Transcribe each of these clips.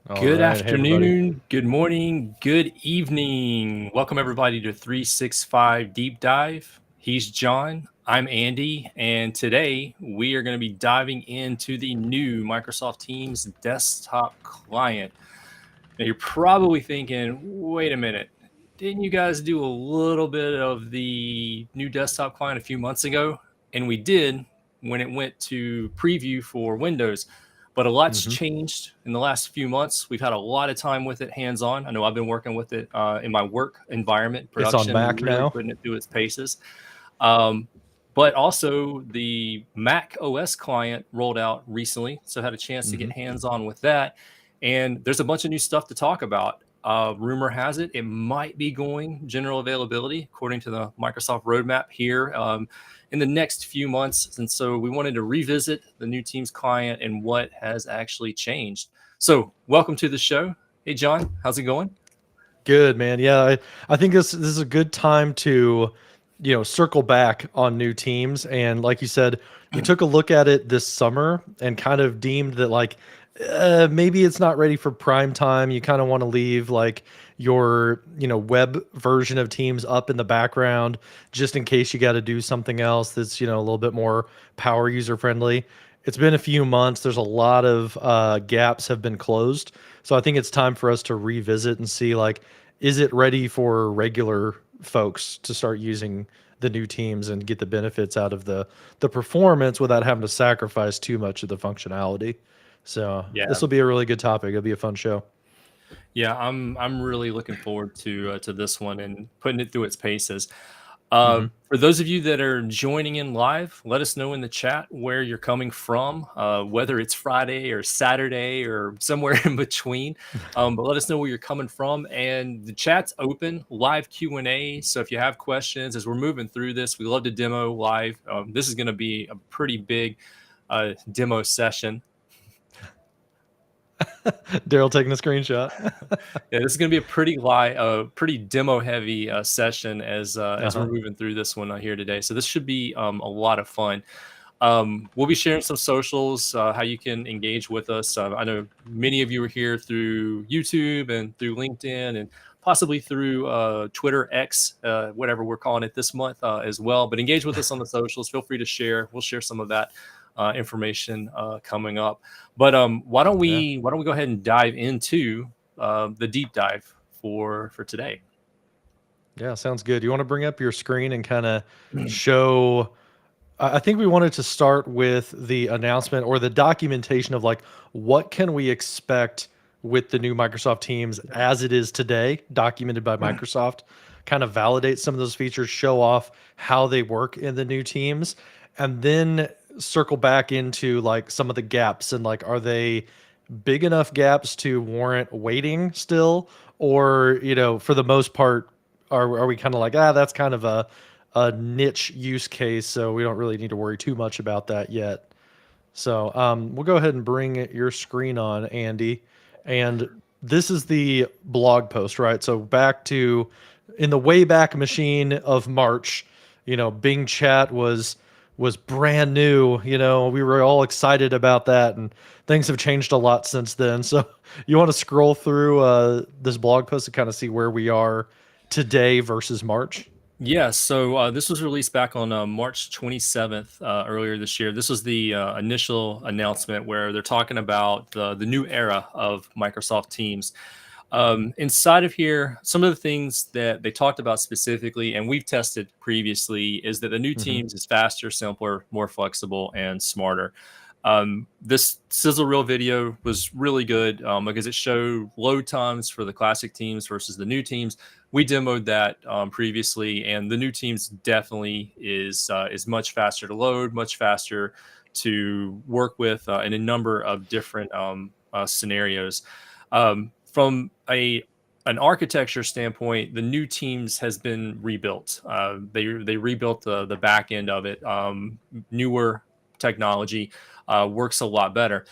All Good right. Hey, everybody. afternoon, good morning, good evening. Welcome, everybody, to 365 Deep Dive. He's John, I'm Andy, and today we are going to be diving into the new Microsoft Teams desktop client. Now, you're probably thinking, wait a minute, didn't you guys do a little bit of the new desktop client a few months ago? And we did when it went to preview for Windows. But a lot's hmm changed in the last few months. We've had a lot of time with it hands on. I know I've been working with it in my work environment, It's on production, Mac really now. putting it through its paces. Um, but also the Mac OS client rolled out recently, so I had a chance to hmm get hands on with that. And there's a bunch of new stuff to talk about. Rumor has it might be going general availability according to the Microsoft roadmap here in the next few months. And so we wanted to revisit the new Teams client and what has actually changed. So welcome to the show. Hey, John, how's it going? Good, man. Yeah, I think this is a good time to, circle back on new teams. And like you said, we took a look at it this summer and kind of deemed that maybe it's not ready for prime time. You kind of want to leave like your, web version of Teams up in the background just in case you got to do something else that's, a little bit more power user friendly. It's been a few months. There's a lot of gaps have been closed. So I think it's time for us to revisit and see is it ready for regular folks to start using the new teams and get the benefits out of the performance without having to sacrifice too much of the functionality. So Yeah. this will be a really good topic. It'll be a fun show. Yeah, I'm really looking forward to this one and putting it through its paces. hmm For those of you that are joining in live, let us know in the chat where you're coming from, whether it's Friday or Saturday or somewhere in between. But let us know where you're coming from, and the chat's open, live Q&A. So if you have questions as we're moving through this, we love to demo live. This is going to be a pretty big demo session. Daryl taking a screenshot. Yeah, this is going to be a pretty demo heavy session as we're uh-huh. moving through this one here today. So this should be a lot of fun. We'll be sharing some socials, how you can engage with us. I know many of you are here through YouTube and through LinkedIn and possibly through Twitter, X, whatever we're calling it this month as well. But engage with us on the socials. Feel free to share. We'll share some of that information coming up. But Yeah. why don't we go ahead and dive into the deep dive for today? Yeah, sounds good. You want to bring up your screen and kind of show I think we wanted to start with the announcement or the documentation of what can we expect with the new Microsoft Teams as it is today, documented by Microsoft, kind of validate some of those features, show off how they work in the new Teams, and then circle back into some of the gaps and are they big enough gaps to warrant waiting still, or for the most part, are we kind of that's kind of a niche use case, so we don't really need to worry too much about that yet. So we'll go ahead and bring your screen on, Andy. And this is the blog post, right? So back to in the Wayback Machine of March, Bing Chat was brand new. We were all excited about that, and things have changed a lot since then. So you want to scroll through this blog post to kind of see where we are today versus March? Yeah, so this was released back on March 27th earlier this year. This was the initial announcement where they're talking about the new era of Microsoft Teams. Inside of here, some of the things that they talked about specifically, and we've tested previously, is that the new hmm Teams is faster, simpler, more flexible, and smarter. This sizzle reel video was really good because it showed load times for the classic teams versus the new teams. We demoed that previously, and the new teams definitely is much faster to load, much faster to work with in a number of different scenarios. From an architecture standpoint, the new teams has been rebuilt. They rebuilt the back end of it, newer technology works a lot better.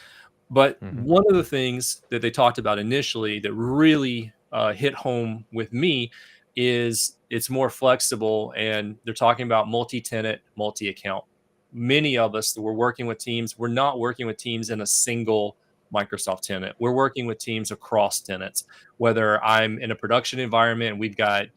But hmm one of the things that they talked about initially that really hit home with me is it's more flexible, and they're talking about multi-tenant, multi-account. Many of us that we're working with teams, we're not working with teams in a single Microsoft tenant. We're working with teams across tenants, whether I'm in a production environment and we've got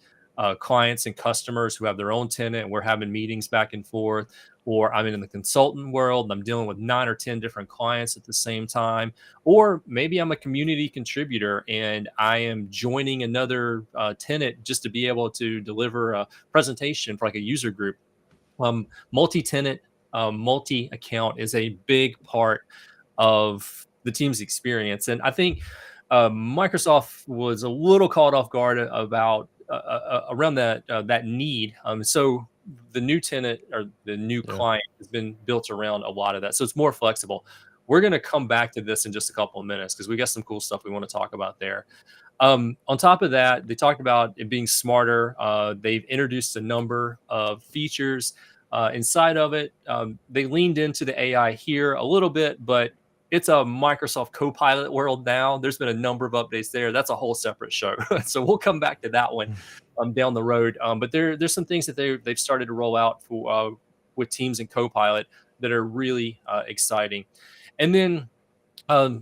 clients and customers who have their own tenant, and we're having meetings back and forth, or I'm in the consultant world and I'm dealing with 9 or 10 different clients at the same time, or maybe I'm a community contributor and I am joining another tenant just to be able to deliver a presentation for like a user group. Multi-tenant, multi-account is a big part of the team's experience, and I think Microsoft was a little caught off guard about around that need. So the new tenant or the new Yeah. client has been built around a lot of that, so it's more flexible. We're going to come back to this in just a couple of minutes because we got some cool stuff we want to talk about there. On top of that, they talked about it being smarter. They've introduced a number of features inside of it. They leaned into the AI here a little bit, but it's a Microsoft Copilot world now. There's been a number of updates there. That's a whole separate show. So we'll come back to that one down the road. But there's some things that they've started to roll out for with Teams and Copilot that are really exciting. And then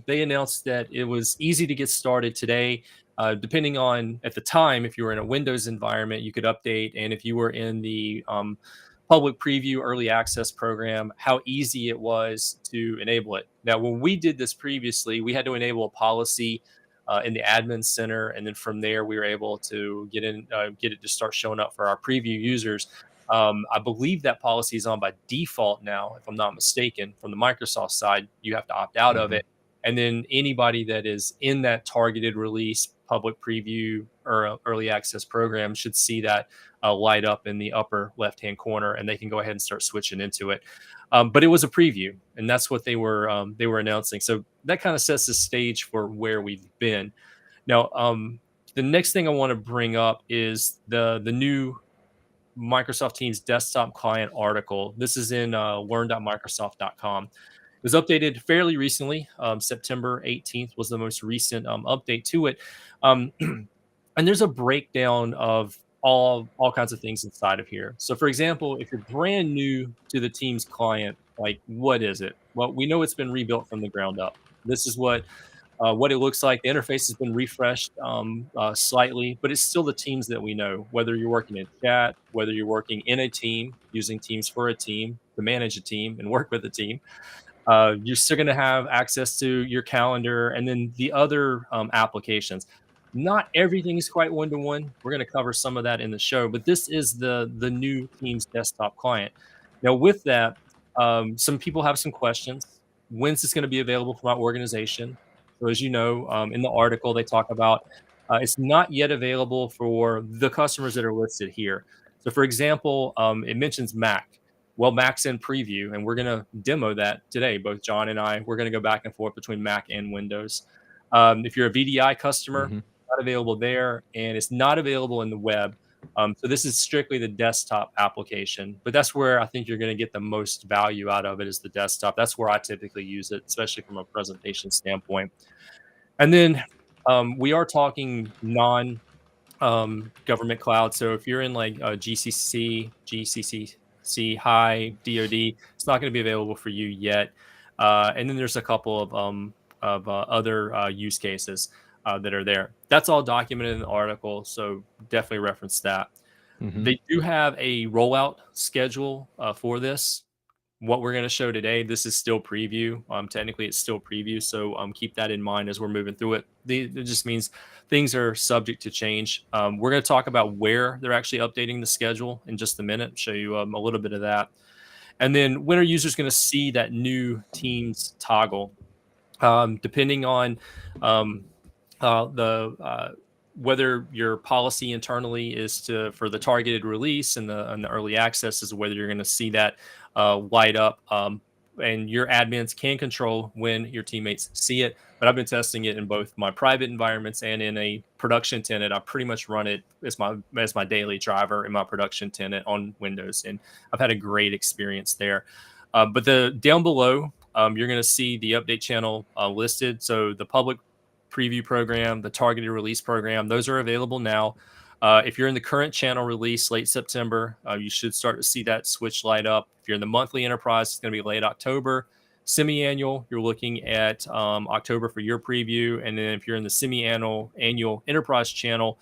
they announced that it was easy to get started today. Depending on at the time, if you were in a Windows environment, you could update, and if you were in the public preview early access program, how easy it was to enable it. Now, when we did this previously, we had to enable a policy in the admin center, and then from there, we were able to get it to start showing up for our preview users. I believe that policy is on by default now, if I'm not mistaken. From the Microsoft side, you have to opt out of Mhm. it. And then anybody that is in that targeted release, public preview, or early access program should see that light up in the upper left-hand corner, and they can go ahead and start switching into it. But it was a preview, and that's what they were announcing. So that kind of sets the stage for where we've been. Now, the next thing I want to bring up is the new Microsoft Teams desktop client article. This is in learn.microsoft.com. It was updated fairly recently. September 18th was the most recent update to it. Um, and there's a breakdown of all kinds of things inside of here. So, for example, if you're brand new to the Teams client, like what is it? Well, we know it's been rebuilt from the ground up. This is what it looks like. The interface has been refreshed slightly, but it's still the teams that we know. Whether you're working in chat, whether you're working in a team, using Teams for a team to manage a team and work with a team, you're still going to have access to your calendar and then the other applications. Not everything is quite one to one. We're going to cover some of that in the show, but this is the new Teams desktop client. Now, with that, some people have some questions. When's this going to be available for my organization? So, as you know, in the article, they talk about it's not yet available for the customers that are listed here. So, for example, it mentions Mac. Well, Mac's in preview, and we're going to demo that today. Both John and I, we're going to go back and forth between Mac and Windows. If you're a VDI customer, Mhm. not available there, and it's not available in the web. So this is strictly the desktop application, but that's where I think you're going to get the most value out of it is the desktop. That's where I typically use it, especially from a presentation standpoint. And then we are talking non government cloud. So if you're in like GCC, GCC, High, DoD, it's not going to be available for you yet. And then there's a couple of other use cases that are there. That's all documented in the article, so definitely reference that. Mhm. They do have a rollout schedule for this. What we're going to show today, this is still preview. Technically, it's still preview, so keep that in mind as we're moving through it. It just means things are subject to change. We're going to talk about where they're actually updating the schedule in just a minute, show you a little bit of that. And then when are users going to see that new Teams toggle? Depending on um, the whether your policy internally is to for the targeted release and the early access is whether you're going to see that light up. And your admins can control when your teammates see it. But I've been testing it in both my private environments and in a production tenant. I pretty much run it as my daily driver in my production tenant on Windows, and I've had a great experience there. But the down below, you're going to see the update channel listed. So the public preview program, the targeted release program, those are available now. If you're in the current channel release late September, you should start to see that switch light up. If you're in the monthly enterprise, it's going to be late October. Semi-annual, you're looking at October for your preview, and then if you're in the annual enterprise channel,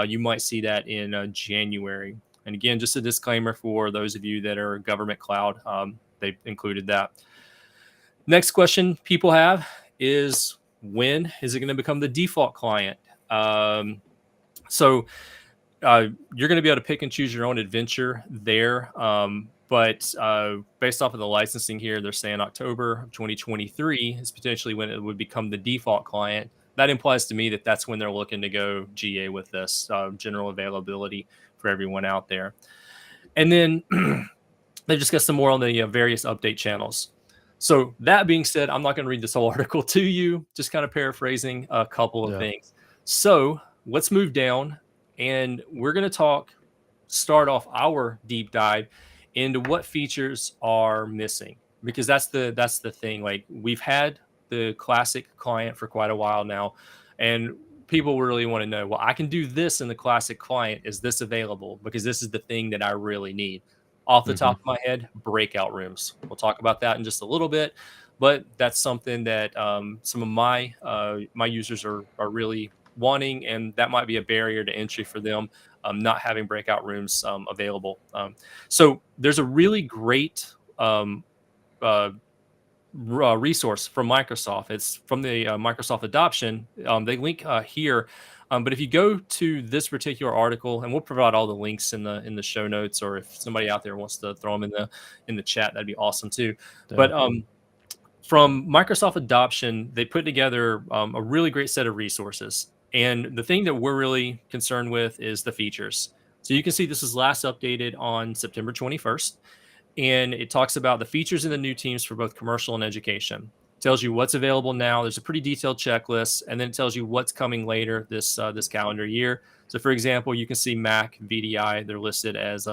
you might see that in January. And again, just a disclaimer for those of you that are government cloud, they've included that. Next question people have is, when is it going to become the default client? So you're going to be able to pick and choose your own adventure there. But based off of the licensing here, they're saying October of 2023 is potentially when it would become the default client. That implies to me that that's when they're looking to go GA with this, general availability for everyone out there. And then they've just got some more on the various update channels. So that being said, I'm not going to read this whole article to you, just kind of paraphrasing a couple of things. So let's move down, and we're going to start off our deep dive into what features are missing, because that's the thing. Like, we've had the classic client for quite a while now, and people really want to know, well, I can do this in the classic client. Is this available? Because this is the thing that I really need. Off the top of my head, breakout rooms. We'll talk about that in just a little bit, but that's something that some of my users are really wanting, and that might be a barrier to entry for them, not having breakout rooms available. So there's a really great resource from Microsoft. It's from the Microsoft adoption. They link here. But if you go to this particular article, and we'll provide all the links in the show notes, or if somebody out there wants to throw them in the chat, that'd be awesome too. Yeah. But from Microsoft adoption, they put together a really great set of resources. And the thing that we're really concerned with is the features. So you can see this was last updated on September 21st. And it talks about the features in the new teams for both commercial and education. It tells you what's available now. There's a pretty detailed checklist, and then it tells you what's coming later this calendar year. So, for example, you can see Mac, VDI, they're listed as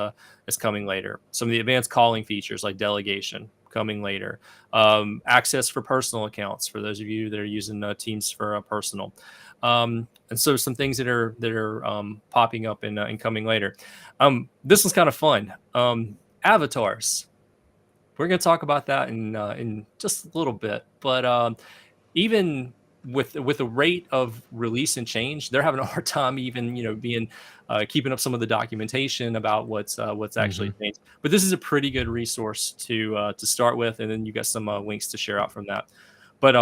coming later. Some of the advanced calling features like delegation coming later. Access for personal accounts for those of you that are using Teams for personal. And so some things that are popping up and coming later. This was kind of fun. Avatars. We're going to talk about that in just a little bit, but even with the rate of release and change, they're having a hard time even being keeping up some of the documentation about what's actually changed. But this is a pretty good resource to start with, and then you got some links to share out from that. But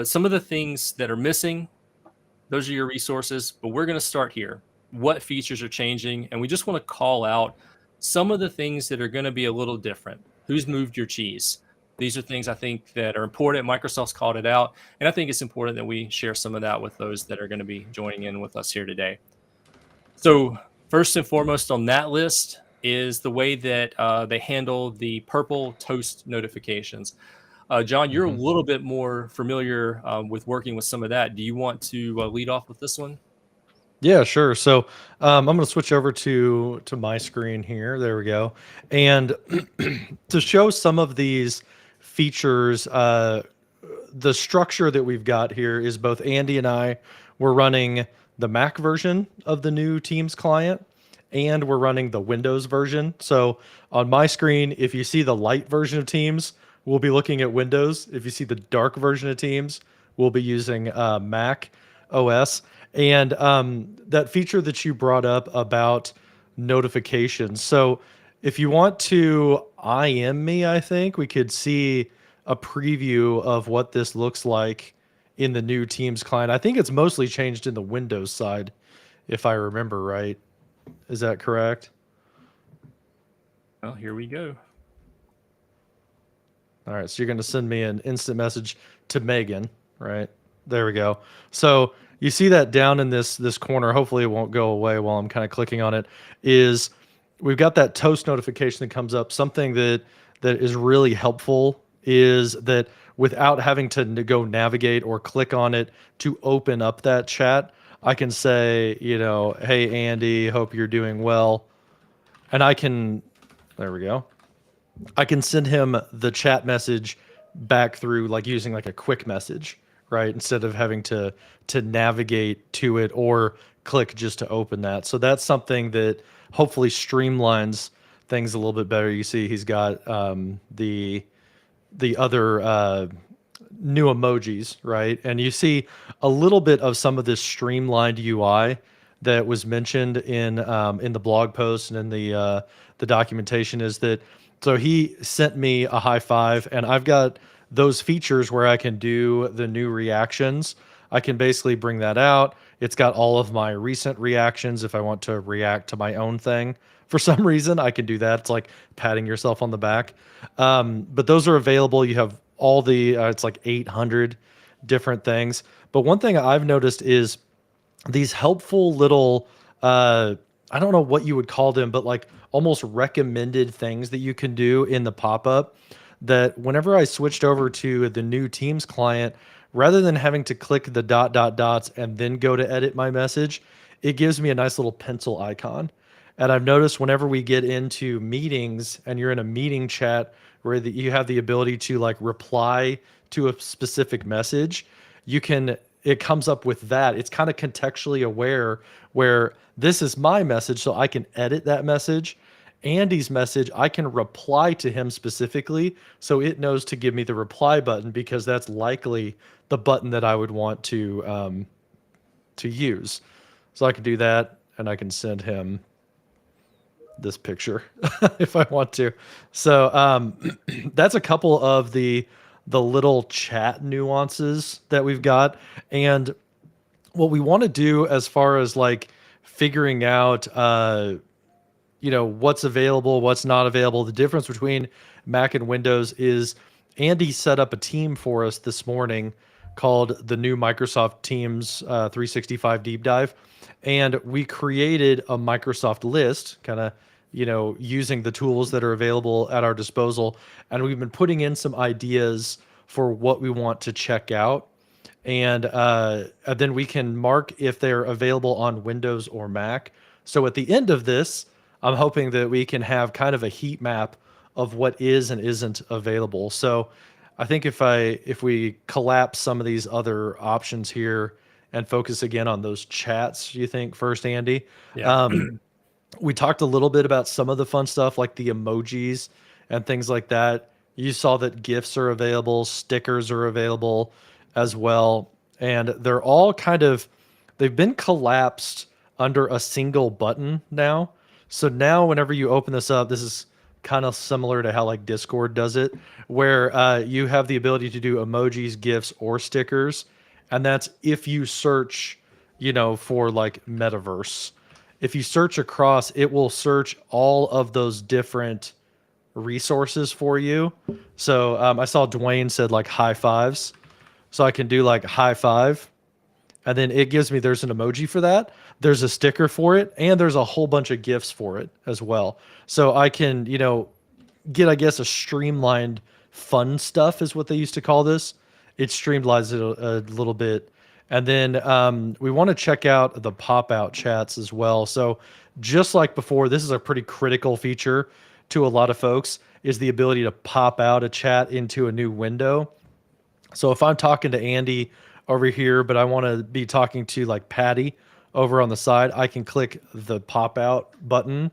some of the things that are missing, those are your resources. But we're going to start here. What features are changing, and we just want to call out some of the things that are going to be a little different. Who's moved your cheese? These are things I think that are important. Microsoft's called it out, and I think it's important that we share some of that with those that are going to be joining in with us here today. So first and foremost on that list is the way that they handle the purple toast notifications. John, you're a little bit more familiar with working with some of that. Do you want to lead off with this one? Yeah, sure. So I'm going to switch over to my screen here. There we go. And to show some of these features, the structure that we've got here is both Andy and I were running the Mac version of the new Teams client, and we're running the Windows version. So on my screen, if you see the light version of Teams, we'll be looking at Windows. If you see the dark version of Teams, we'll be using Mac OS. And that feature that you brought up about notifications. So if you want to IM me, I think we could see a preview of what this looks like in the new Teams client. I think it's mostly changed in the Windows side, if I remember right. Is that correct? Well, here we go. All right, so you're going to send me an instant message to Megan, right? There we go. So you see that down in this corner, hopefully it won't go away while I'm kind of clicking on it, is we've got that toast notification that comes up. Something that is really helpful is that without having to go navigate or click on it to open up that chat, I can say, hey, Andy, hope you're doing well. And there we go. I can send him the chat message back through using a quick message, right? Instead of having to navigate to it or click just to open that. So that's something that hopefully streamlines things a little bit better. You see he's got the the other new emojis, right? And you see a little bit of some of this streamlined UI that was mentioned in the blog post and in the documentation. Is that so? He sent me a high five, and I've got those features where I can do the new reactions. I can basically bring that out. It's got all of my recent reactions. If I want to react to my own thing for some reason, I can do that. It's like patting yourself on the back. But those are available. You have all the, it's like 800 different things. But one thing I've noticed is these helpful little, I don't know what you would call them, but like almost recommended things that you can do in the pop-up, that whenever I switched over to the new Teams client, rather than having to click the dot dot dots and then go to edit my message, it gives me a nice little pencil icon. And I've noticed whenever we get into meetings and you're in a meeting chat where you have the ability to like reply to a specific message, you can, it comes up with that. It's kind of contextually aware where this is my message, so I can edit that message. Andy's message, I can reply to him specifically, so it knows to give me the reply button because that's likely the button that I would want to use. So I can do that, and I can send him this picture if I want to. So that's a couple of the little chat nuances that we've got. And what we want to do as far as like figuring out what's available, what's not available, the difference between Mac and Windows is Andy set up a team for us this morning called the new Microsoft Teams 365 Deep Dive. And we created a Microsoft list, kind of, using the tools that are available at our disposal. And we've been putting in some ideas for what we want to check out. And then we can mark if they're available on Windows or Mac. So at the end of this, I'm hoping that we can have kind of a heat map of what is and isn't available. So I think if we collapse some of these other options here and focus again on those chats, you think first, Andy? Yeah. We talked a little bit about some of the fun stuff like the emojis and things like that. You saw that GIFs are available, stickers are available as well. And they're all they've been collapsed under a single button now. So now whenever you open this up, this is kind of similar to how like Discord does it, where you have the ability to do emojis, GIFs, or stickers. And that's if you search, for like metaverse. If you search across, it will search all of those different resources for you. So I saw Dwayne said like high fives. So I can do like high five. And then it gives me, there's an emoji for that. There's a sticker for it. And there's a whole bunch of GIFs for it as well. So I can, get, I guess, a streamlined fun stuff is what they used to call this. It streamlines it a little bit. And then we want to check out the pop-out chats as well. So just like before, this is a pretty critical feature to a lot of folks, is the ability to pop out a chat into a new window. So if I'm talking to Andy over here, but I want to be talking to like Patty over on the side, I can click the pop-out button,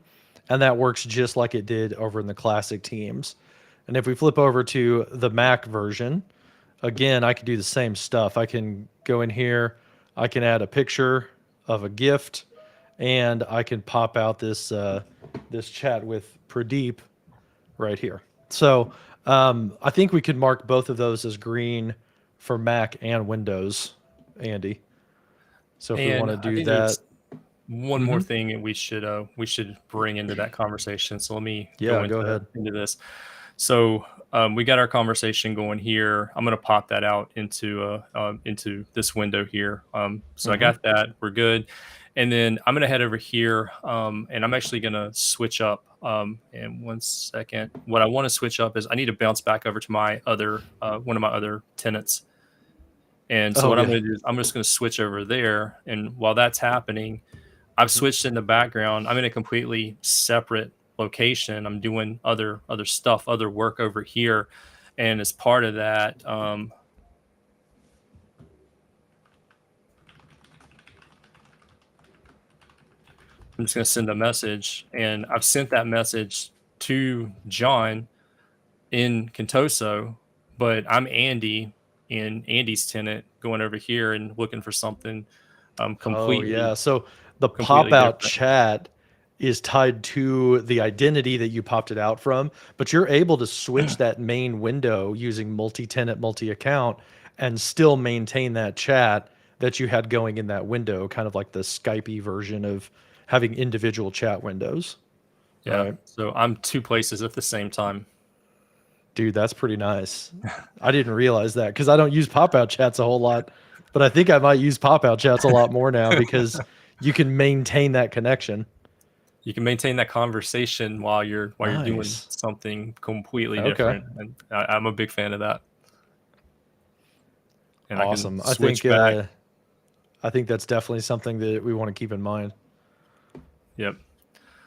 and that works just like it did over in the classic Teams. And if we flip over to the Mac version, again, I can do the same stuff. I can go in here, I can add a picture of a gift, and I can pop out this this chat with Pradeep right here. So I think we could mark both of those as green for Mac and Windows, Andy. So if we want And to I do think that, there's one more thing that we should bring into that conversation. So let me yeah, go ahead. into this. So we got our conversation going here. I'm going to pop that out into this window here. So I got that. We're good. And then I'm going to head over here, and I'm actually going to switch up. And 1 second, what I want to switch up is I need to bounce back over to my other one of my other tenants. And so what I'm going to do is I'm just going to switch over there. And while that's happening, I've switched in the background. I'm in a completely separate location. I'm doing other stuff, other work over here. And as part of that, I'm just going to send a message. And I've sent that message to John in Contoso. but I'm Andy in Andy's tenant going over here and looking for something Oh completely yeah. So the pop completely out different. chat is tied to the identity that you popped it out from, but you're able to switch that main window using multi-tenant, multi-account and still maintain that chat that you had going in that window, kind of like the Skypey version of having individual chat windows. Yeah. Right. So I'm two places at the same time. Dude, that's pretty nice. I didn't realize that because I don't use pop out chats a whole lot, but I think I might use pop out chats a lot more now because you can maintain that connection. You can maintain that conversation while you're doing Nice. something completely Okay. different, and I'm a big fan of that. And I can Awesome. switch back. I think that's definitely something that we want to keep in mind. Yep.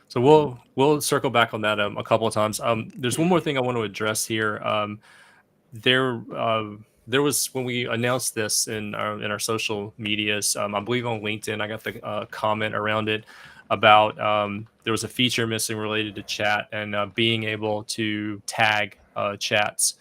So we'll circle back on that a couple of times. There's one more thing I want to address here. There there was when we announced this in our social medias. I believe on LinkedIn, I got the comment around it about there was a feature missing related to chat and being able to tag chats.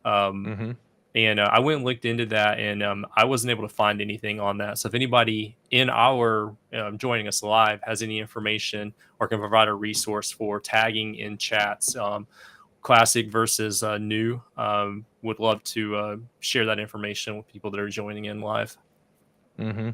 Um, Hmm. and I went and looked into that, and I wasn't able to find anything on that. So if anybody in our joining us live has any information or can provide a resource for tagging in chats, classic versus new, would love to share that information with people that are joining in live. Hmm.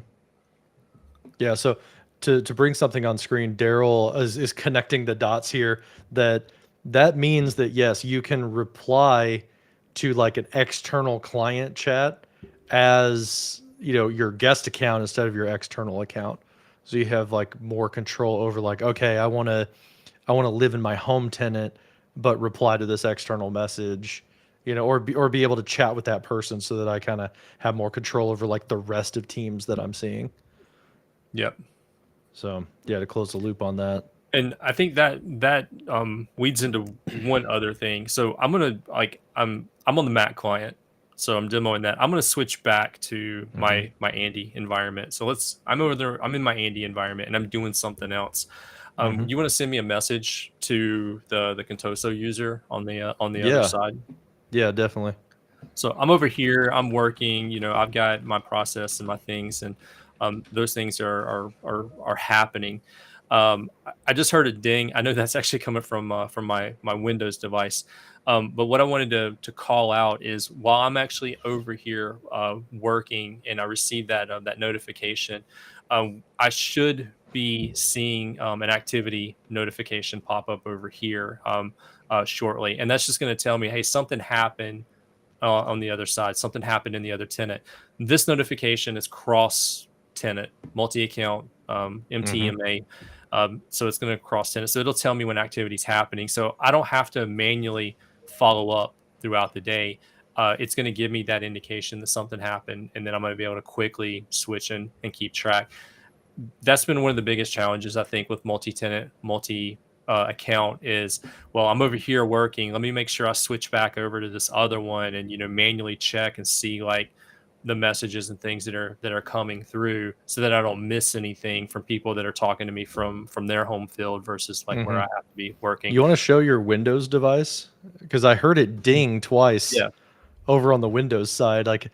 Yeah. So to bring something on screen, Daryl is connecting the dots here. That means that yes, you can reply to like an external client chat as your guest account instead of your external account. So you have like more control over like, okay, I want to live in my home tenant, but reply to this external message, or be able to chat with that person so that I kind of have more control over like the rest of teams that I'm seeing. Yep. So yeah, to close the loop on that. And I think that leads into one other thing. So I'm on the Mac client, so I'm demoing that. I'm gonna switch back to Hmm. my Andy environment. So I'm over there. I'm in my Andy environment, and I'm doing something else. Hmm. You want to send me a message to the Contoso user on the other Yeah, side. yeah, definitely. So I'm over here. I'm working. I've got my process and my things, and those things are happening. I just heard a ding. I know that's actually coming from my Windows device. But what I wanted to call out is while I'm actually over here working, and I received that notification, I should be seeing an activity notification pop up over here shortly, and that's just going to tell me, hey, something happened on the other side. Something happened in the other tenant. This notification is cross tenant, multi account, Hmm. MTMA. So it's going to cross tenant. So it'll tell me when activity is happening. So I don't have to manually follow up throughout the day. It's going to give me that indication that something happened, and then I'm going to be able to quickly switch and keep track. That's been one of the biggest challenges I think with multi-tenant, multi account is, well, I'm over here working. Let me make sure I switch back over to this other one and manually check and see like the messages and things that are coming through so that I don't miss anything from people that are talking to me from their home field versus like where Hmm. I have to be working. You want to show your Windows device? Because I heard it ding twice Yeah. over on the Windows side. Like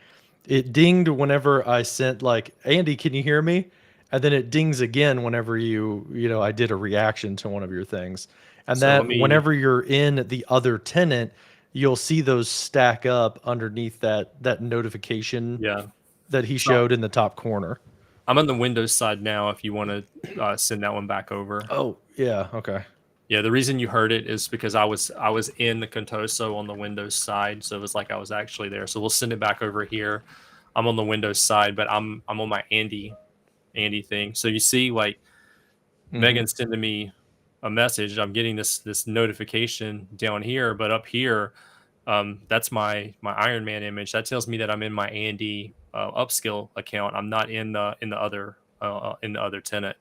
it dinged whenever I sent like, Andy, can you hear me? And then it dings again whenever I did a reaction to one of your things. And So let that me whenever you're in the other tenant, you'll see those stack up underneath that notification yeah. that he So showed in the top corner. I'm on the Windows side now if you want to send that one back over. Oh, yeah, okay. Yeah, the reason you heard it is because I was in the Contoso on the Windows side, so it was like I was actually there. So we'll send it back over here. I'm on the Windows side, but I'm on my Andy thing. So you see, like Mhm. Megan's sending me a message. I'm getting this notification down here, but up here, that's my Iron Man image. That tells me that I'm in my Andy upskill account. I'm not in the other tenant.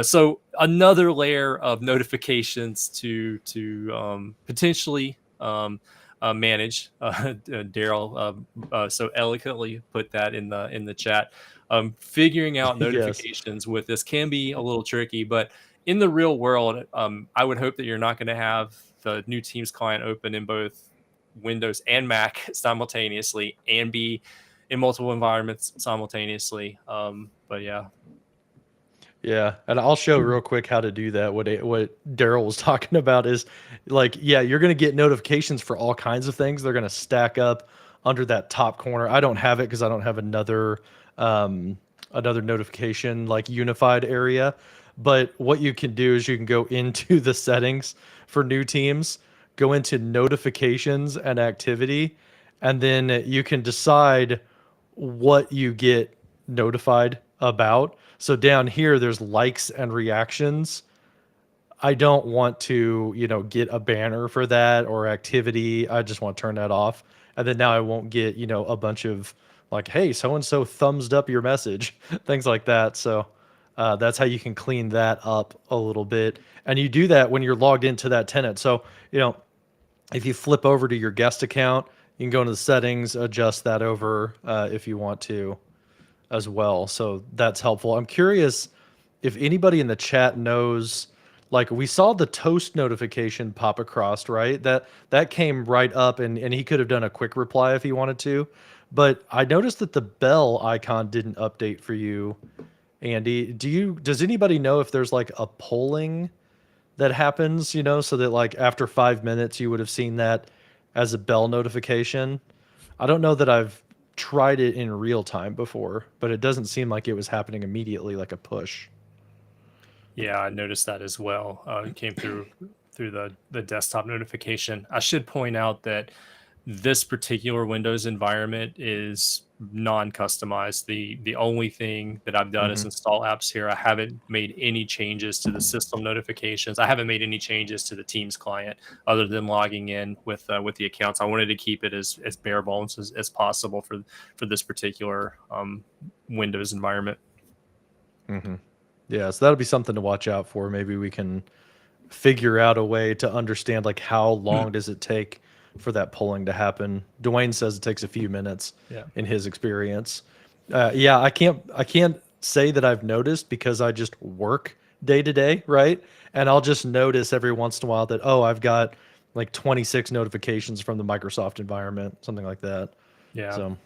So another layer of notifications to potentially manage. Daryl so eloquently put that in the chat. Figuring out Yes. notifications with this can be a little tricky, but in the real world, I would hope that you're not going to have the new Teams client open in both Windows and Mac simultaneously and be in multiple environments simultaneously. But yeah. Yeah, and I'll show real quick how to do that. What Daryl was talking about is like, yeah, you're gonna get notifications for all kinds of things. They're gonna stack up under that top corner. I don't have it because I don't have another notification like unified area. But what you can do is you can go into the settings for new teams, go into notifications and activity, and then you can decide what you get notified about. So down here, there's likes and reactions. I don't want to, get a banner for that or activity. I just want to turn that off. And then now I won't get, a bunch of like, hey, so and so thumbs up your message, things like that. So that's how you can clean that up a little bit. And you do that when you're logged into that tenant. So, if you flip over to your guest account, you can go into the settings, adjust that over if you want to as well. So that's helpful. I'm curious if anybody in the chat knows, like we saw the toast notification pop across, right? That came right up and he could have done a quick reply if he wanted to. But I noticed that the bell icon didn't update for you, Andy. Does anybody know if there's like a polling that happens, so that like after 5 minutes you would have seen that as a bell notification? I don't know that I've tried it in real time before, but it doesn't seem like it was happening immediately like a push. Yeah, I noticed that as well. It came through the desktop notification. I should point out that this particular Windows environment is non-customized. The only thing that I've done is Mhm. install apps here. I haven't made any changes to the system notifications. I haven't made any changes to the Teams client other than logging in with the accounts. I wanted to keep it as bare bones as possible for this particular Windows environment. Mhm. Yeah, so that'll be something to watch out for. Maybe we can figure out a way to understand like how long does it take for that polling to happen. Dwayne says it takes a few minutes Yeah. in his experience. Yeah, I can't say that I've noticed because I just work day to day, right? And I'll just notice every once in a while that, oh, I've got like 26 notifications from the Microsoft environment, something like that. Yeah. So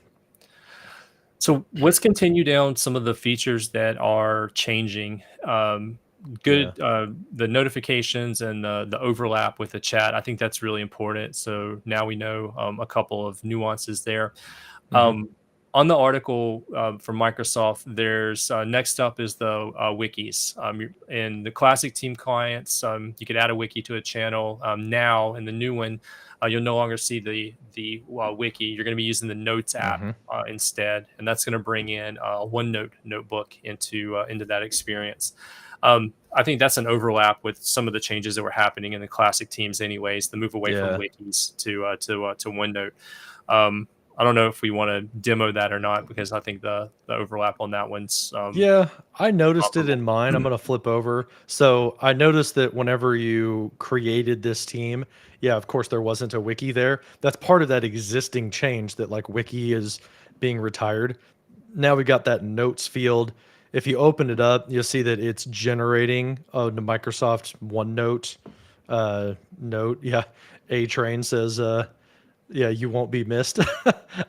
So let's continue down some of the features that are changing. yeah. The notifications and the overlap with the chat. I think that's really important. So now we know a couple of nuances there. Hmm. Um, on the article from Microsoft, there's next up is the wikis. In the classic team clients, you could add a wiki to a channel. Now in the new one, you'll no longer see the wiki. You're going to be using the Notes app Hmm. instead, and that's going to bring in a OneNote notebook into that experience. I think that's an overlap with some of the changes that were happening in the classic teams, anyways. The move away from Yeah. wikis to OneNote. Um, I don't know if we want to demo that or not because I think the overlap on that one's Yeah, I noticed it comparable. in mine. I'm gonna flip over. So I noticed that whenever you created this team, yeah, of course there wasn't a wiki there. That's part of that existing change that like wiki is being retired. Now we got that notes field. If you open it up, you'll see that it's generating the Microsoft OneNote note. Yeah, A Train says yeah, you won't be missed.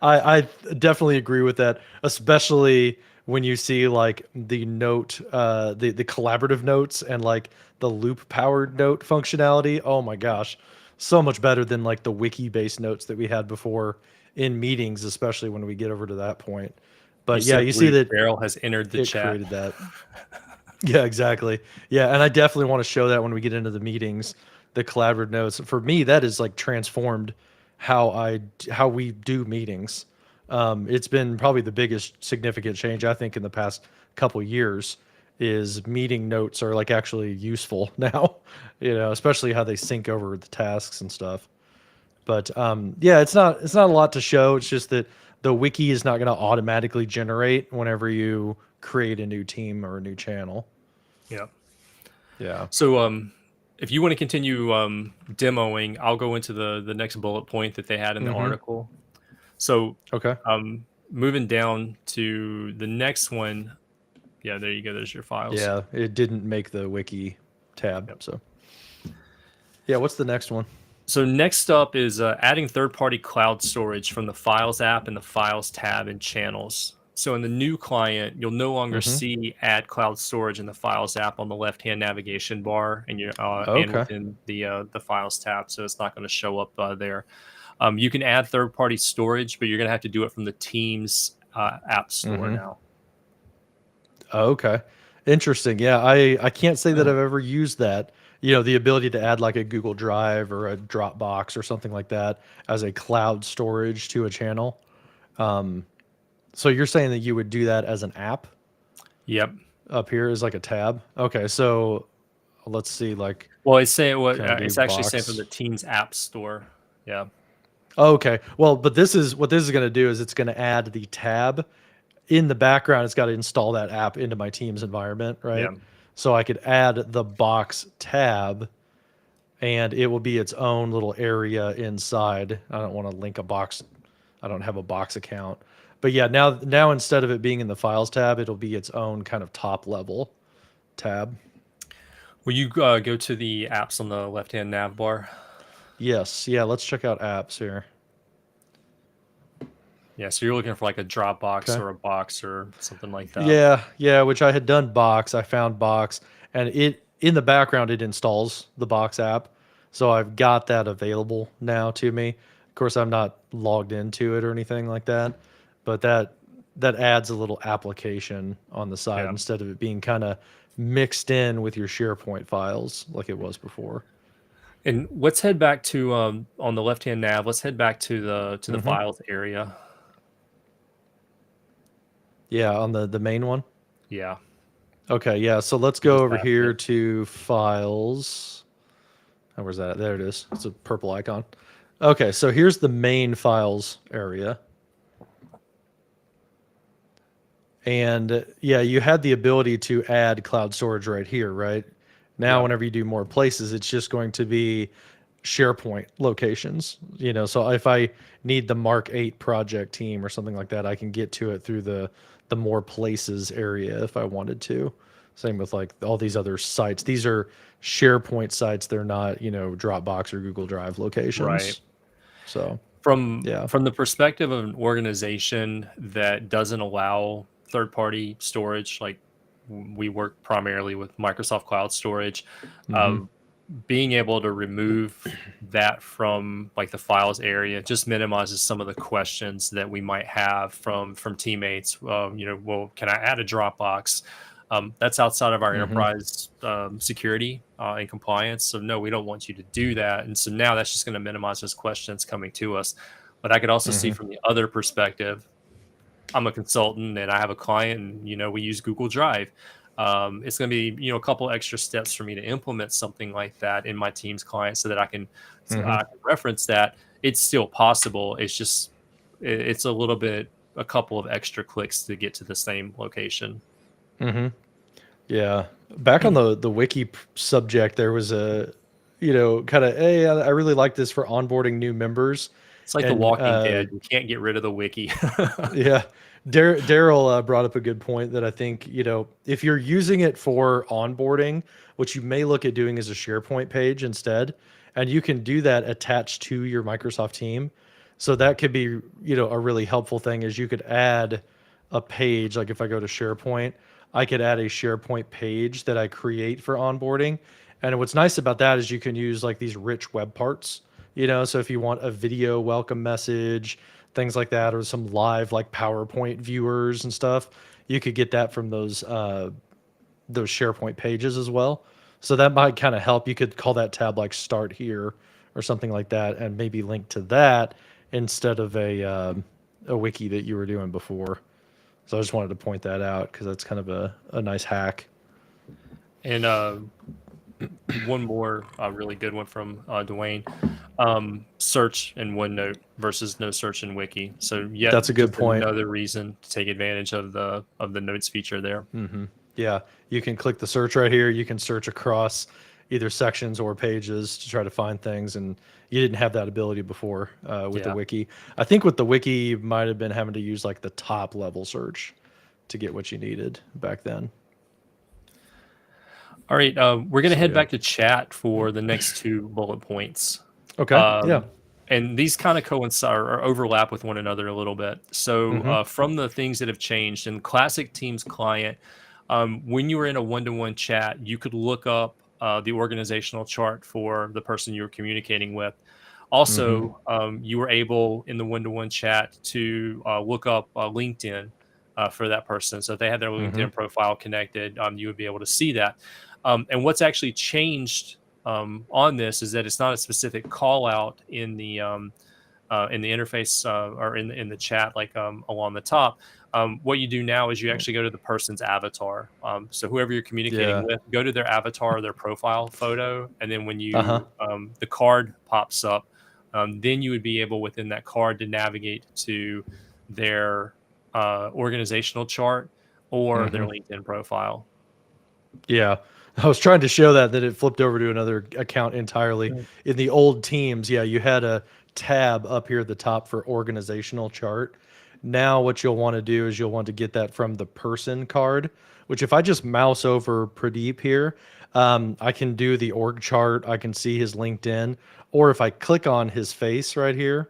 I definitely agree with that, especially when you see like the note, the collaborative notes and like the loop powered note functionality. Oh my gosh, so much better than like the wiki based notes that we had before in meetings, especially when we get over to that point. You But yeah, said you see Luke that Farrell has entered the it chat. created that. Yeah, exactly. Yeah, and I definitely want to show that when we get into the meetings, the collaborative notes. For me, that is like transformed how we do meetings. It's been probably the biggest significant change I think in the past couple years is meeting notes are like actually useful now, especially how they sync over the tasks and stuff. But yeah, it's not a lot to show. It's just that the wiki is not going to automatically generate whenever you create a new team or a new channel. Yeah. Yeah. So if you want to continue demoing, I'll go into the next bullet point that they had in the Mm-hmm. article. So Okay. moving down to the next one. Yeah, there you go. There's your files. Yeah, it didn't make the wiki tab. Yep. So yeah, what's the next one? So next up is adding third-party cloud storage from the Files app and the Files tab in Channels. So in the new client, you'll no longer Mm-hmm. see Add Cloud Storage in the Files app on the left-hand navigation bar, and and Okay. within the Files tab. So it's not going to show up there. You can add third-party storage, but you're going to have to do it from the Teams app store Mm-hmm. now. Okay. Interesting. Yeah, I can't say that I've ever used that. The ability to add like a Google Drive or a Dropbox or something like that as a cloud storage to a channel. So you're saying that you would do that as an app Yep. up here as like a tab? Okay, so let's see, like, Well, it's saying can I do it's actually saying from the box? Teams app store. Yeah. Oh, okay. Well, but this is what this is going to do is it's going to add the tab in the background. It's got to install that app into my Teams environment, Yeah. right? So I could add the box tab and it will be its own little area inside. I don't want to link a box. I don't have a box account. But yeah, now instead of it being in the files tab, it'll be its own kind of top level tab. Will you go to the apps on the left-hand nav bar? Yes. Yeah, let's check out apps here. Yeah, so you're looking for like a Dropbox Okay. or a Box or something like that. Yeah, which I had done box. I found box and it in the background it installs the box app. So I've got that available now to me. Of course, I'm not logged into it or anything like that, but that adds a little application on the side Yeah. instead of it being kind of mixed in with your SharePoint files like it was before. And let's head back to on the left-hand nav. Let's head back to the Hmm. files area. Yeah, on the main one. Yeah. Okay, yeah. So let's So go just over last here bit. to files. Oh, where's that? There it is. It's a purple icon. Okay, so here's the main files area. And yeah, you had the ability to add cloud storage right here, right? Now, Yeah. whenever you do more places, it's just going to be SharePoint locations. So if I need the Mark 8 project team or something like that, I can get to it through the more places area if I wanted to. Same with like all these other sites. These are SharePoint sites. They're not, Dropbox or Google Drive Right. locations. So, From yeah. from the perspective of an organization that doesn't allow third-party storage, like we work primarily with Microsoft Cloud Storage, Hmm. uh, being able to remove that from like the files area just minimizes some of the questions that we might have from teammates. Well, can I add a Dropbox? That's outside of our Hmm. enterprise security and compliance. So no, we don't want you to do that. And so now that's just going to minimize those questions coming to us. But I could also see Hmm. from the other perspective, I'm a consultant and I have a client, and we use Google Drive. It's going to be a couple extra steps for me to implement something like that in my team's client, so that Hmm. I can reference that. It's still possible. It's just it's a couple of extra clicks to get to the same location. Hmm. Yeah. Back on the wiki subject, there was a, kind of, hey, I really like this for onboarding new members. It's like The And Walking Dead. You can't get rid of the wiki. yeah, Daryl brought up a good point that I think, if you're using it for onboarding, what you may look at doing is a SharePoint page instead. And you can do that attached to your Microsoft team. So that could be, a really helpful thing is you could add a page. Like if I go to SharePoint, I could add a SharePoint page that I create for onboarding. And what's nice about that is you can use like these rich web parts, so if you want a video welcome message, things like that, or some live like PowerPoint viewers and stuff, you could get that from those SharePoint pages as well. So that might kind of help. You could call that tab like start here or something like that, and maybe link to that instead of a wiki that you were doing before. So I just wanted to point that out because that's kind of a nice hack. And one more really good one from Dwayne. Search in OneNote versus no search in Wiki. So yet That's a good just point. another reason to take advantage of the notes feature there. Hmm. Yeah, you can click the search right here. You can search across either sections or pages to try to find things, and you didn't have that ability before with the Yeah. wiki. I think with the wiki, you might have been having to use like the top level search to get what you needed back then. All right. We're going to So head yeah. back to chat for the next two bullet points. Okay. Yeah. Um, and these kind of coincide or overlap with one another a little bit. So, Mm-hmm. from the things that have changed in Classic Teams client, when you were in a one-to-one chat, you could look up the organizational chart for the person you were communicating with. Mm-hmm. Also, you were able in the one-to-one chat to look up LinkedIn for that person. So if they had their Mm-hmm. LinkedIn profile connected, you would be able to see that. And what's actually changed on this is that it's not a specific call out in the interface or in the chat, like along the top. What you do now is you actually go to the person's avatar. So whoever you're communicating Yeah. with, go to their avatar, or their profile photo, and then when Uh-huh. the card pops up, then you would be able within that card to navigate to their organizational chart or their Mm-hmm. LinkedIn profile. Yeah. I was trying to show that it flipped over to another account entirely. Mm. In the old Teams, yeah, you had a tab up here at the top for organizational chart. Now what you'll want to do is you'll want to get that from the person card, which if I just mouse over Pradeep here, I can do the org chart. I can see his LinkedIn. Or if I click on his face right here,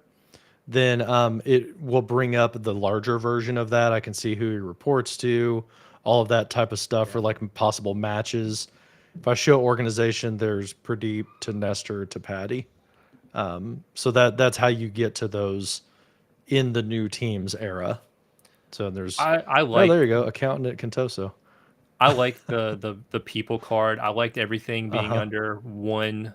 then it will bring up the larger version of that. I can see who he reports to, all of that type of stuff for Yeah. like possible matches. If I show organization, there's Pradeep to Nestor to Patty. So that's how you get to those in the new Teams era. So there's, I oh, like there you go, accountant at Contoso. the people card. I liked everything Uh being huh. under one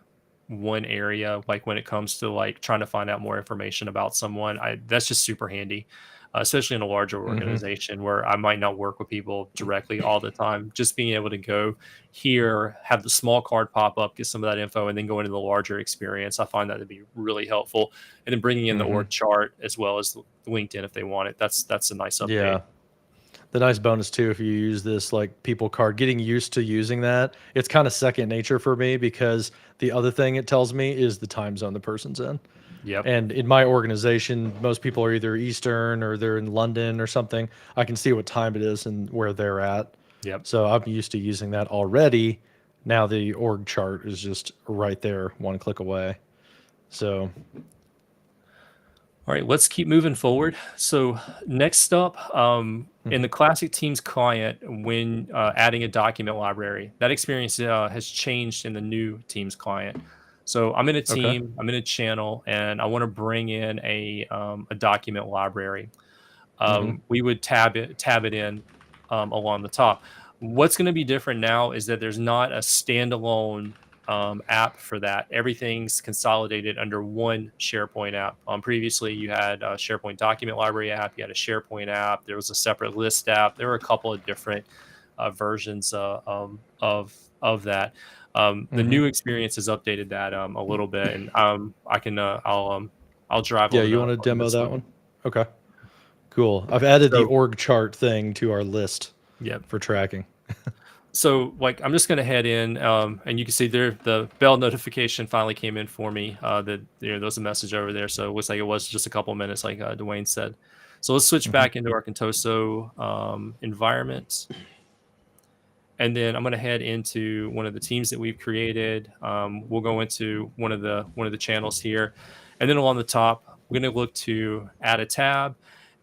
area. Like when it comes to like trying to find out more information about someone, I that's just super handy, especially in a larger Mm-hmm. organization where I might not work with people directly all the time. Just being able to go here, have the small card pop up, get some of that info, and then go into the larger experience. I find that to be really helpful. And then bringing in the Mm-hmm. org chart as well as LinkedIn if they want it. That's a nice update. Yeah. The nice bonus too, if you use this like people card, getting used to using that, it's kind of second nature for me because the other thing it tells me is the time zone the person's in. Yep. And in my organization, most people are either Eastern or they're in London or something. I can see what time it is and where they're at. Yep. So I'm used to using that already. Now the org chart is just right there, one click away. So, All right, let's keep moving forward. So next up, in mhm. the Classic Teams client, when adding a document library, that experience has changed in the new Teams client. So I'm in a Okay. team, I'm in a channel, and I want to bring in a document library. Hmm. We would tab it in along the top. What's going to be different now is that there's not a standalone app for that. Everything's consolidated under one SharePoint app. Previously, you had a SharePoint document library app, you had a SharePoint app, there was a separate list app. There were a couple of different versions of that. The Hmm. new experience has updated that a little bit, and I'll drive Yeah, over you to want to over demo this that one. one? Okay. Cool. I've added the So org chart thing to our list yeah. for tracking. So like I'm just going to head in, and you can see there the bell notification finally came in for me. That there was a message over there, so it looks like it was just a couple minutes, like Dwayne said. So let's switch Hmm. back into our Contoso environment, and then I'm going to head into one of the teams that we've created. We'll go into one of the channels here, and then along the top, we're going to look to add a tab,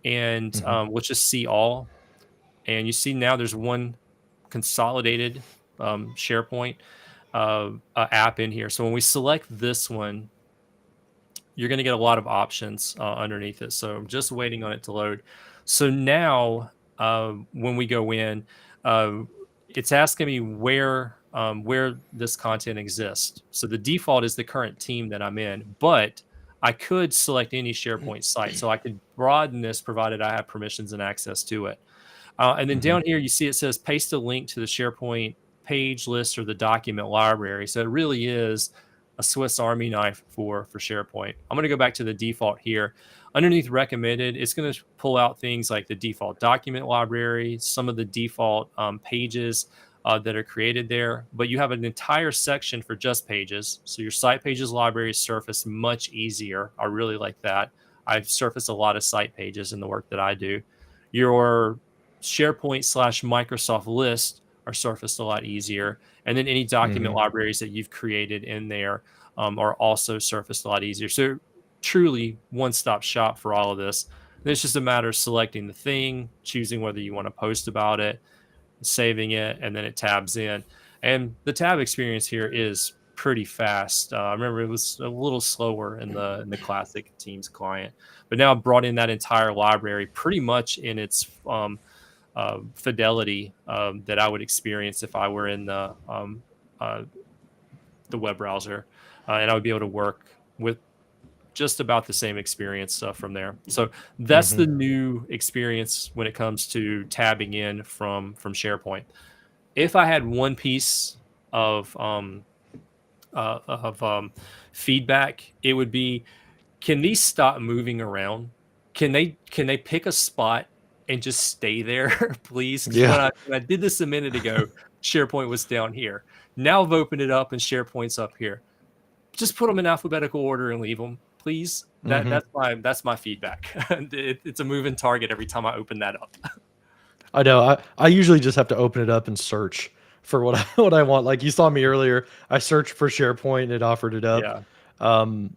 and Hmm. let's just see all. And you see now there's one consolidated SharePoint app in here. So when we select this one, you're going to get a lot of options underneath it. So I'm just waiting on it to load. So now when we go in, uh, it's asking me where this content exists. So the default is the current team that I'm in, but I could select any SharePoint site. So I could broaden this provided I have permissions and access to it. And then Hmm. down here, you see it says paste a link to the SharePoint page list or the document library. So it really is a Swiss Army knife for SharePoint. I'm going to go back to the default here. Underneath recommended, it's going to pull out things like the default document library, some of the default pages that are created there, but you have an entire section for just pages. So your site pages library is surfaced much easier. I really like that. I've surfaced a lot of site pages in the work that I do. Your SharePoint/Microsoft list are surfaced a lot easier. And then any document Hmm. libraries that you've created in there are also surfaced a lot easier. So truly one-stop shop for all of this. And it's just a matter of selecting the thing, choosing whether you want to post about it, saving it, and then it tabs in. And the tab experience here is pretty fast. I remember it was a little slower in the classic Teams client, but now I've brought in that entire library pretty much in its fidelity that I would experience if I were in uh, the web browser, and I would be able to work with just about the same experience from there. So that's Mm-hmm. the new experience when it comes to tabbing in from SharePoint. If I had one piece of of feedback, it would be: can these stop moving around? Can they pick a spot and just stay there, please? Because Yeah. when I did this a minute ago, SharePoint was down here. Now I've opened it up and SharePoint's up here. Just put them in alphabetical order and leave them, please. Mm-hmm. That's my feedback. It's a moving target every time I open that up. I know. I usually just have to open it up and search for what what I want. Like you saw me earlier, I searched for SharePoint and it offered it up. Yeah, Um,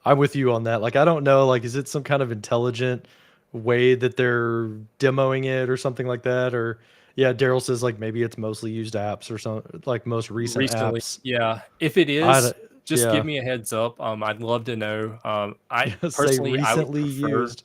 I'm with you on that. Like I don't know, like is it some kind of intelligent way that they're demoing it or something like that? Or yeah, Daryl says like maybe it's mostly used apps or some like most recent recently. apps. Yeah, if it I is, d- just give yeah, me a heads up. I'd love to know. I say personally, I would recently prefer used.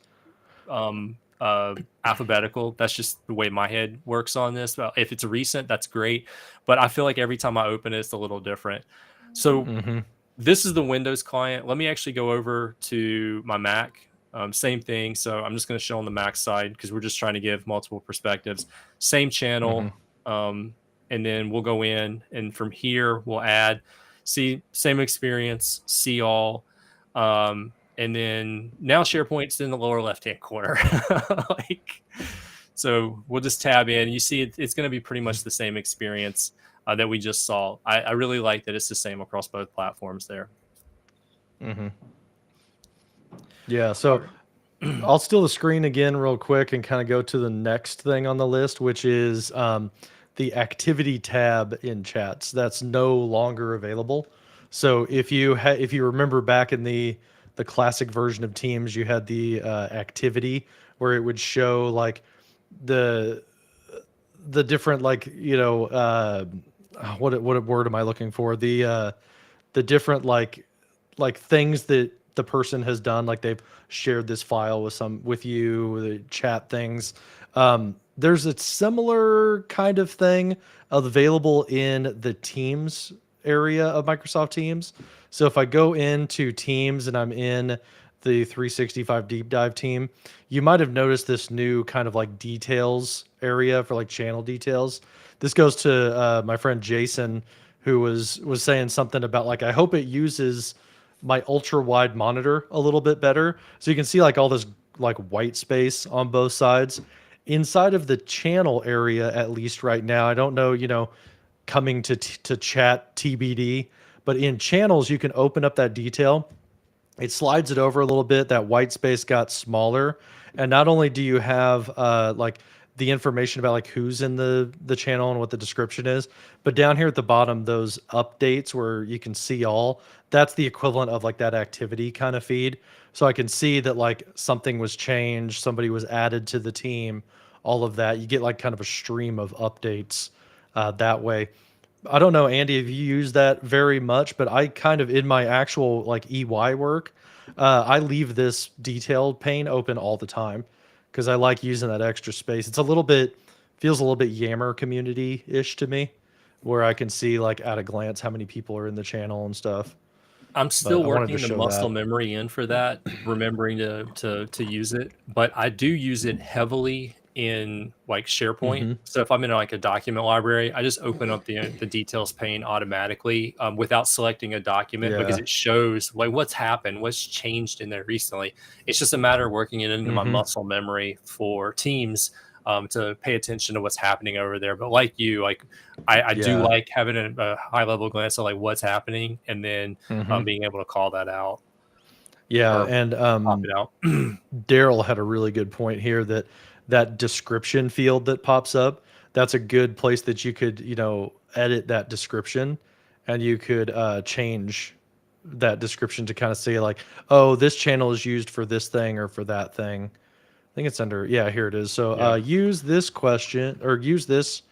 alphabetical. That's just the way my head works on this. Well, if it's recent, that's great. But I feel like every time I open it, it's a little different. So Mm-hmm. this is the Windows client. Let me actually go over to my Mac. Same thing. So I'm just going to show on the Mac side because we're just trying to give multiple perspectives. Same Mm-hmm. channel. And then we'll go in, and from here we'll add, see, same experience, see all. And then now SharePoint's in the lower left-hand corner. like, so we'll just tab in. You see, it's going to be pretty much the same experience that we just saw. I really like that it's the same across both platforms there. Mm-hmm. Yeah. All So right. I'll steal the screen again real quick and kind of go to the next thing on the list, which is the activity tab in chats. That's no longer available. So if you remember back in the classic version of Teams, you had the activity where it would show like the the different like what word am I looking for? The different like things that the person has done, like they've shared this file with some with you, the chat things. There's a similar kind of thing available in the Teams area of Microsoft Teams. So if I go into Teams and I'm in the 365 deep dive team, you might have noticed this new kind of like details area for like channel details. This goes to my friend Jason, who was saying something about like I hope it uses my ultra wide monitor a little bit better, so you can see like all this like white space on both sides inside of the channel area, at least right now. I don't know, coming to chat TBD, but in channels you can open up that detail. It slides it over a little bit. That white space got smaller, and not only do you have like the information about like who's in the channel and what the description is, but down here at the bottom, those updates where you can see all, that's the equivalent of like that activity kind of feed. So I can see that like something was changed, somebody was added to the team, all of that. You get like kind of a stream of updates that way. I don't know, Andy, if you use that very much, but I kind of in my actual like EY work, I leave this detailed pane open all the time because I like using that extra space. It's a little bit feels a little bit Yammer community ish to me, where I can see like at a glance how many people are in the channel and stuff. I'm But still I wanted to working the show muscle that. memory in for that, remembering to use it, but I do use it heavily in like SharePoint. Mm-hmm. So if I'm in like a document library, I just open up the details pane automatically without selecting a document because Yeah. it shows like what's happened, what's changed in there recently. It's just a matter of working it into my Mm-hmm. muscle memory for Teams to pay attention to what's happening over there. But like you, like I do Yeah. like having a high level glance at like what's happening and then Mm-hmm. being able to call that out Yeah. or And pop it out. Daryl had a really good point here that that description field that pops up, that's a good place that you could, edit that description and you could change that description to kind of say like, oh, this channel is used for this thing or for that thing. I think it's under, yeah, here it is. So Yeah. use this question or use this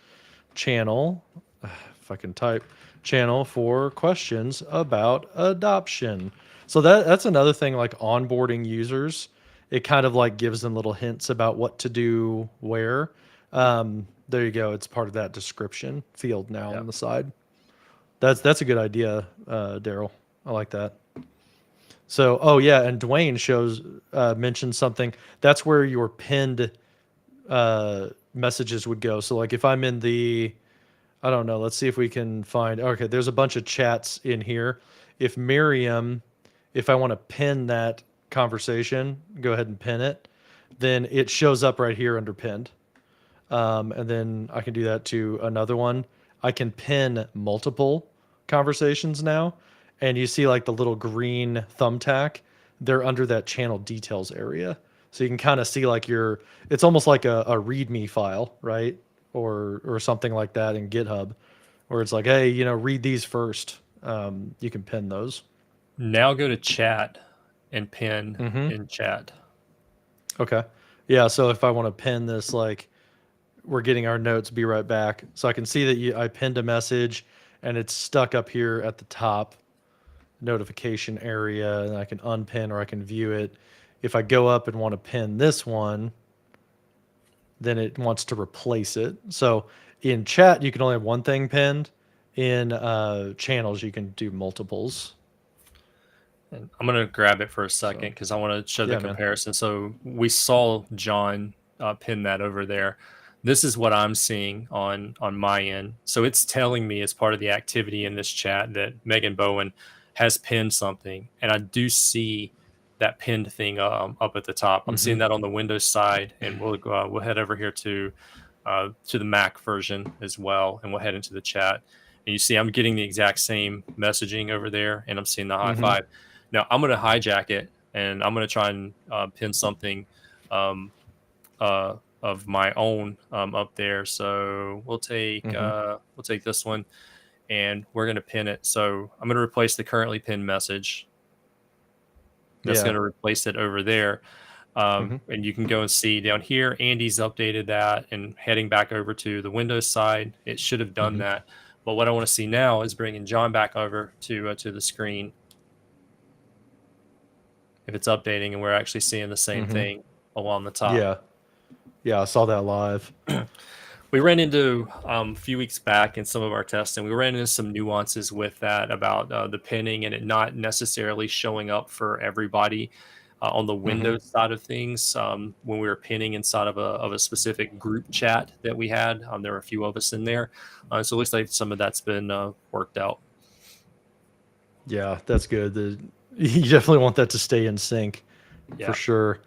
channel, if I can type, channel for questions about adoption. So that's another thing, like onboarding users. It kind of like gives them little hints about what to do where. There you go. It's part of that description field now Yeah. on the side. That's a good idea, Daryl. I like that. So, oh yeah, and Dwayne shows mentioned something. That's where your pinned messages would go. So, like if I'm in the, I don't know. Let's see if we can find. Okay, there's a bunch of chats in here. If Miriam, if I want to pin that conversation, go ahead and pin it. Then it shows up right here under pinned. And then I can do that to another one. I can pin multiple conversations now. And you see like the little green thumbtack, they're under that channel details area. So you can kind of see like it's almost like a README file, right? Or something like that in GitHub, where it's like, hey, read these first. You can pin those. Now go to chat and pin Mm-hmm. in chat. Okay. Yeah. So if I want to pin this, like, we're getting our notes, be right back. So I can see that I pinned a message and it's stuck up here at the top notification area, and I can unpin or I can view it. If I go up and want to pin this one, then it wants to replace it. So in chat, you can only have one thing pinned. In channels, you can do multiples. And I'm going to grab it for a So, second because I want to show the yeah, man. comparison. So we saw John pin that over there. This is what I'm seeing on my end. So it's telling me as part of the activity in this chat that Megan Bowen has pinned something, and I do see that pinned thing up at the top. I'm seeing that on the Windows side, and we'll head over here to the Mac version as well, and we'll head into the chat. And you see, I'm getting the exact same messaging over there, and I'm seeing the high five. Now I'm going to hijack it, and I'm going to try and pin something of my own up there. So we'll take this one, and we're going to pin it. So I'm going to replace the currently pinned message. That's going to replace it over there. And you can go and see down here, Andy's updated that, and heading back over to the Windows side, it should have done that. But what I want to see now is bringing John back over to the screen. If it's updating and we're actually seeing the same thing along the top. Yeah, I saw that live. We ran into a few weeks back in some of our testing, we ran into some nuances with that about the pinning and it not necessarily showing up for everybody on the Windows side of things. When we were pinning inside of a specific group chat that we had, there were a few of us in there. So it looks like some of that's been worked out. Yeah, that's good. You definitely want that to stay in sync for sure.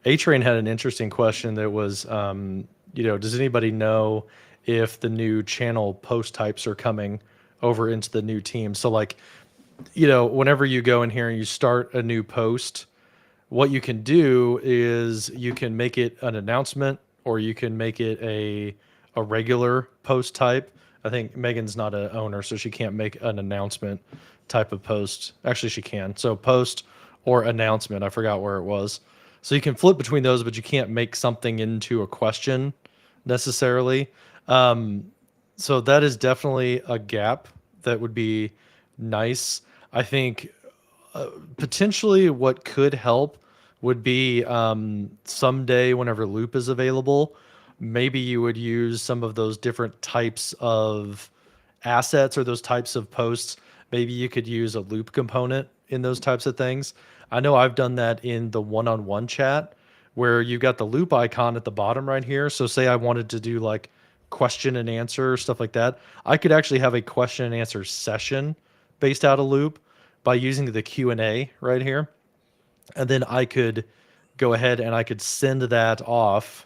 A-Train had an interesting question that was, does anybody know if the new channel post types are coming over into the new team? So like, whenever you go in here and you start a new post, what you can do is you can make it an announcement or you can make it a regular post type. I think Megan's not an owner, so she can't make an announcement type of post. Actually, she can. So post or announcement. I forgot where it was. So you can flip between those, but you can't make something into a question necessarily. So that is definitely a gap that would be nice. I think potentially what could help would be someday whenever Loop is available, maybe you would use some of those different types of assets or those types of posts. Maybe you could use a Loop component in those types of things. I know I've done that in the one-on-one chat where you got the Loop icon at the bottom right here. So say I wanted to do like question and answer, stuff like that. I could actually have a question and answer session based out of Loop by using the Q&A right here. And then I could go ahead and I could send that off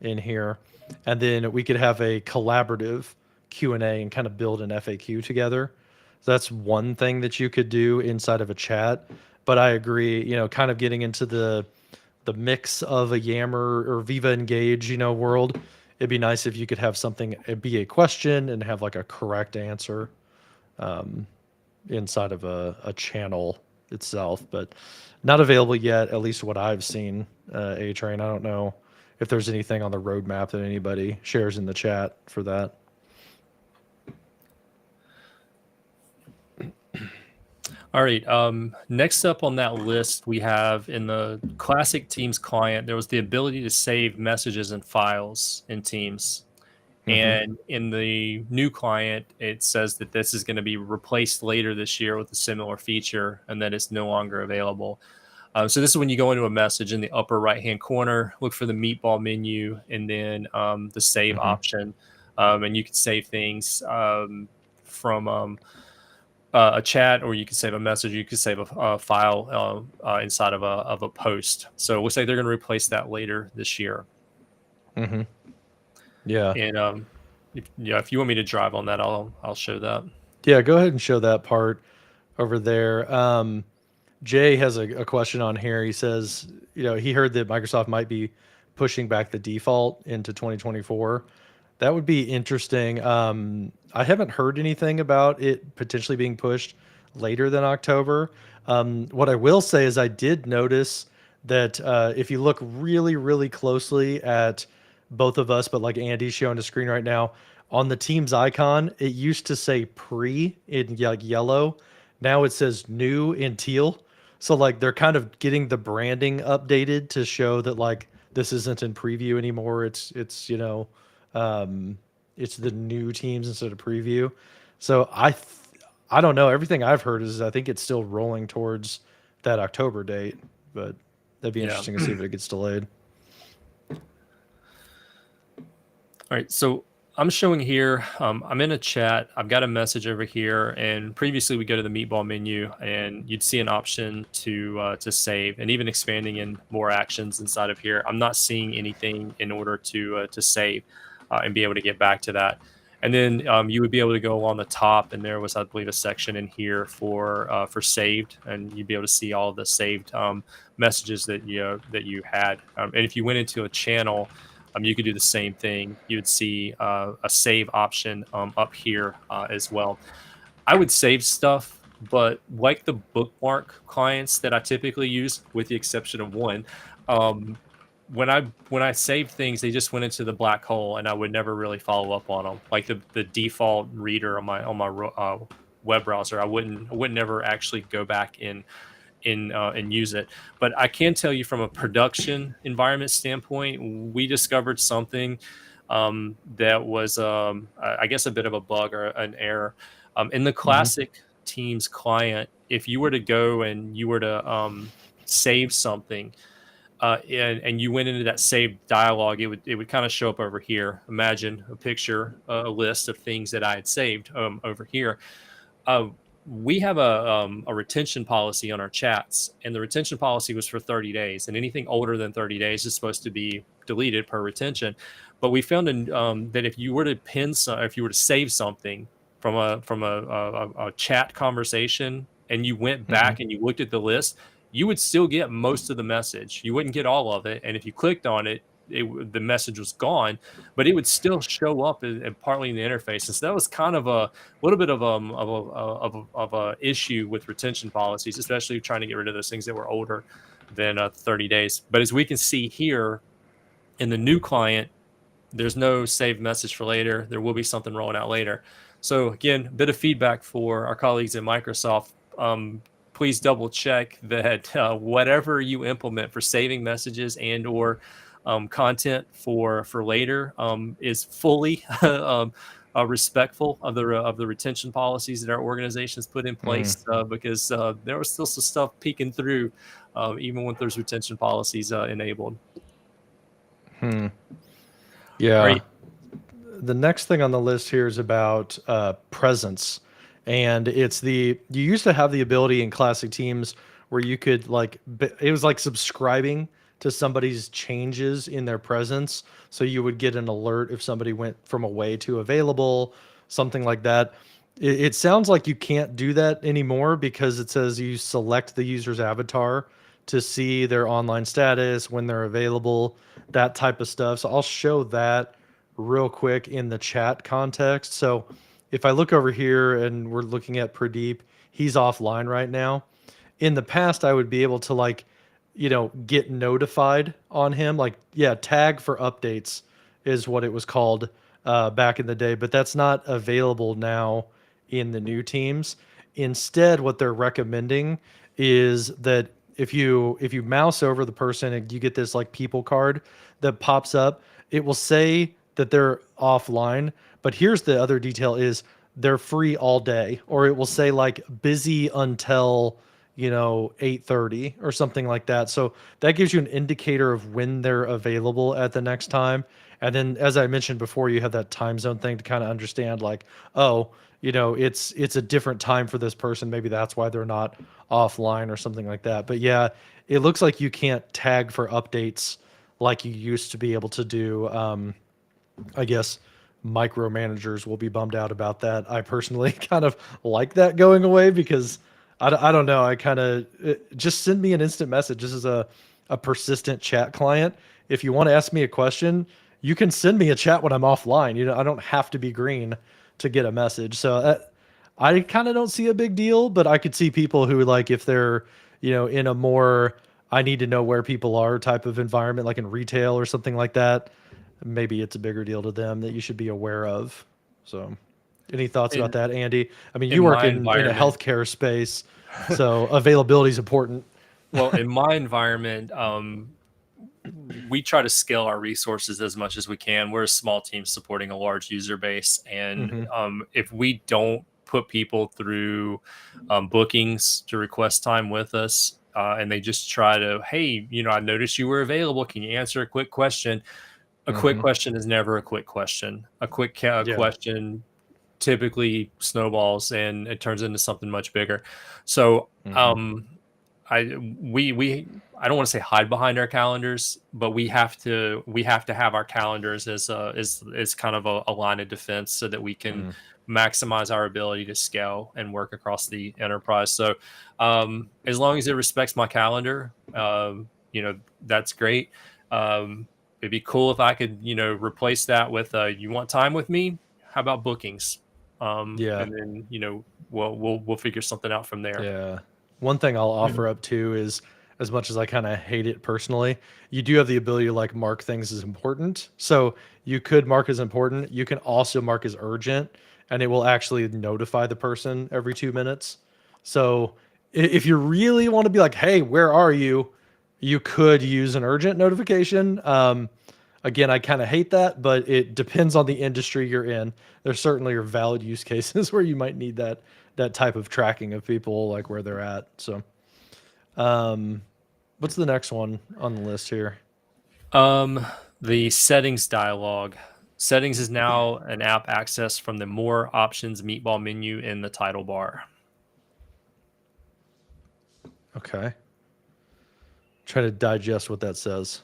in here. And then we could have a collaborative Q&A and kind of build an FAQ together. So that's one thing that you could do inside of a chat. But I agree, kind of getting into the mix of a Yammer or Viva Engage, world, it'd be nice if you could have something be a question and have like a correct answer. inside of a channel itself, but not available yet, at least what I've seen. A Train. I don't know if there's anything on the roadmap that anybody shares in the chat for that. All right. Next up on that list, we have in the classic Teams client, there was the ability to save messages and files in Teams. And in the new client, it says that this is going to be replaced later this year with a similar feature and that it's no longer available. So this is when you go into a message in the upper right-hand corner, look for the meatball menu, and then the save option. And you can save things from a chat, or you can save a message. You can save a file inside of a post. So we'll say they're going to replace that later this year. Yeah. And if you want me to drive on that, I'll show that. Yeah, go ahead and show that part over there. Jay has a question on here. He says, he heard that Microsoft might be pushing back the default into 2024. That would be interesting. I haven't heard anything about it potentially being pushed later than October. What I will say is I did notice that if you look really, really closely at both of us, but like Andy's showing the screen right now, on the Teams icon, it used to say pre in like yellow. Now it says new in teal. So like they're kind of getting the branding updated to show that like this isn't in preview anymore. It's it's the new Teams instead of preview. So I don't know. Everything I've heard is I think it's still rolling towards that October date, but that'd be interesting to see if it gets delayed. All right, so I'm showing here, I'm in a chat, I've got a message over here, and previously we go to the meatball menu and you'd see an option to save, and even expanding in more actions inside of here. I'm not seeing anything in order to save and be able to get back to that. And then you would be able to go along the top, and there was, I believe, a section in here for saved, and you'd be able to see all the saved messages that you had. And if you went into a channel, you could do the same thing. You would see a save option up here as well. I would save stuff, but like the bookmark clients that I typically use, with the exception of one, when I saved things, they just went into the black hole, and I would never really follow up on them. Like the default reader on my web browser, I wouldn't never actually go back and use it. But I can tell you from a production environment standpoint, we discovered something that was, I guess, a bit of a bug or an error. In the classic Teams client, if you were to go and you were to save something, and you went into that save dialog, it would kind of show up over here. Imagine a picture, a list of things that I had saved over here. We have a retention policy on our chats, and the retention policy was for 30 days, and anything older than 30 days is supposed to be deleted per retention. But we found that if you were to if you were to save something from a chat conversation, and you went back and you looked at the list, you would still get most of the message. You wouldn't get all of it, and if you clicked on it, the message was gone, but it would still show up partly in the interface. And so that was kind of a little bit of a issue with retention policies, especially trying to get rid of those things that were older than 30 days. But as we can see here in the new client, there's no saved message for later. There will be something rolling out later. So again, a bit of feedback for our colleagues at Microsoft. Please double check that whatever you implement for saving messages and or content for later is fully respectful of the retention policies that our organizations put in place, because there was still some stuff peeking through even with those retention policies enabled. Yeah. Right. The next thing on the list here is about presence. And it's you used to have the ability in classic Teams where you could it was like subscribing to somebody's changes in their presence. So you would get an alert if somebody went from away to available, something like that. It sounds like you can't do that anymore because it says you select the user's avatar to see their online status, when they're available, that type of stuff. So I'll show that real quick in the chat context. So if I look over here and we're looking at Pradeep, he's offline right now. In the past, I would be able to like, get notified on him. Like, yeah, tag for updates is what it was called back in the day, but that's not available now in the new teams. Instead, what they're recommending is that if you mouse over the person and you get this like people card that pops up, it will say that they're offline. But here's the other detail is they're free all day, or it will say like busy until 8:30 or something like that. So that gives you an indicator of when they're available at the next time. And then, as I mentioned before, you have that time zone thing to kind of understand, like, oh, it's a different time for this person. Maybe that's why they're not offline or something like that. But yeah, it looks like you can't tag for updates like you used to be able to do. I guess micromanagers will be bummed out about that. I personally kind of like that going away because I don't know. I kind of just send me an instant message. This is a persistent chat client. If you want to ask me a question, you can send me a chat when I'm offline. I don't have to be green to get a message. So I kind of don't see a big deal, but I could see people who like if they're, in a more I need to know where people are type of environment, like in retail or something like that, maybe it's a bigger deal to them that you should be aware of. So, any thoughts about in that, Andy? I mean, in you work my in a environment. healthcare space, so availability is important. Well, in my environment, we try to scale our resources as much as we can. We're a small team supporting a large user base, and Hmm. if we don't put people through bookings to request time with us, and they just try to, hey, I noticed you were available. Can you answer a quick question? A quick Hmm. question is never a quick question. A quick Yeah. question typically snowballs and it turns into something much bigger. So Hmm. we I don't want to say hide behind our calendars, but we have to have our calendars as as kind of a line of defense so that we can Hmm. maximize our ability to scale and work across the enterprise. So as long as it respects my calendar, that's great. It'd be cool if I could, replace that with you want time with me? How about bookings? Yeah. And then we'll figure something out from there. Yeah. One thing I'll offer up too is, as much as I kind of hate it personally, you do have the ability to like mark things as important. So you could mark as important. You can also mark as urgent, and it will actually notify the person every 2 minutes. So if you really want to be like, hey, where are you? You could use an urgent notification. Again, I kind of hate that, but it depends on the industry you're in. There certainly are valid use cases where you might need that type of tracking of people, like where they're at. So, um, what's the next one on the list here? Um, the settings dialog. Settings is now an app access from the more options meatball menu in the title bar. Okay, try to digest what that says.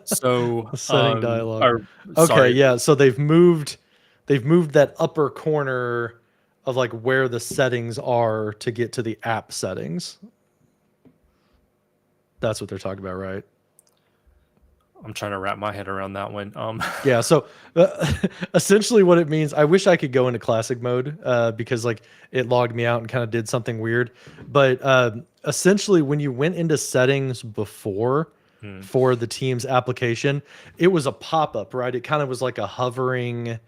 So, The setting dialogue. or Okay, sorry, yeah. So they've moved that upper corner of like where the settings are to get to the app settings. That's what they're talking about, right? I'm trying to wrap my head around that one. Yeah, so essentially what it means, I wish I could go into classic mode because like it logged me out and kind of did something weird. But essentially when you went into settings before hmm, for the Teams application, it was a pop-up, right? It kind of was like a hovering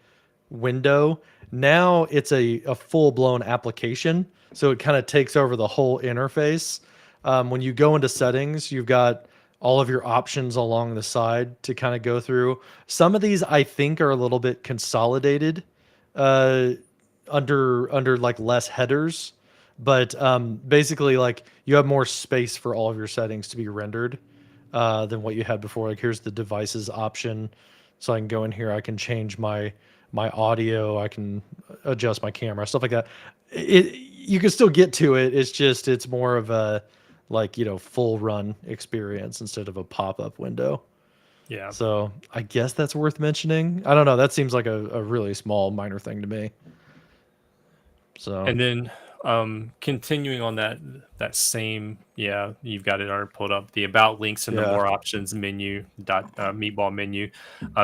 window. Now it's a full-blown application. So it kind of takes over the whole interface. When you go into settings, you've got all of your options along the side to kind of go through. Some of these I think are a little bit consolidated uh, under like less headers, but basically like you have more space for all of your settings to be rendered than what you had before. Like here's the devices option, so I can go in here. I can change my audio. I can adjust my camera, stuff like that. You can still get to it. It's just it's more of a like full run experience instead of a pop-up window. yeah. So I guess that's worth mentioning. I don't know. That seems like a really small minor thing to me. So And then continuing on that same, yeah, you've got it already pulled up. The about links in the yeah. more options menu meatball menu.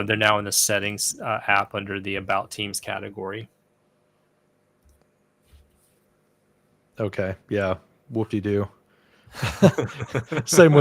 They're now in the settings app under the about teams category. Okay. Yeah. Whoop-de-doo. Same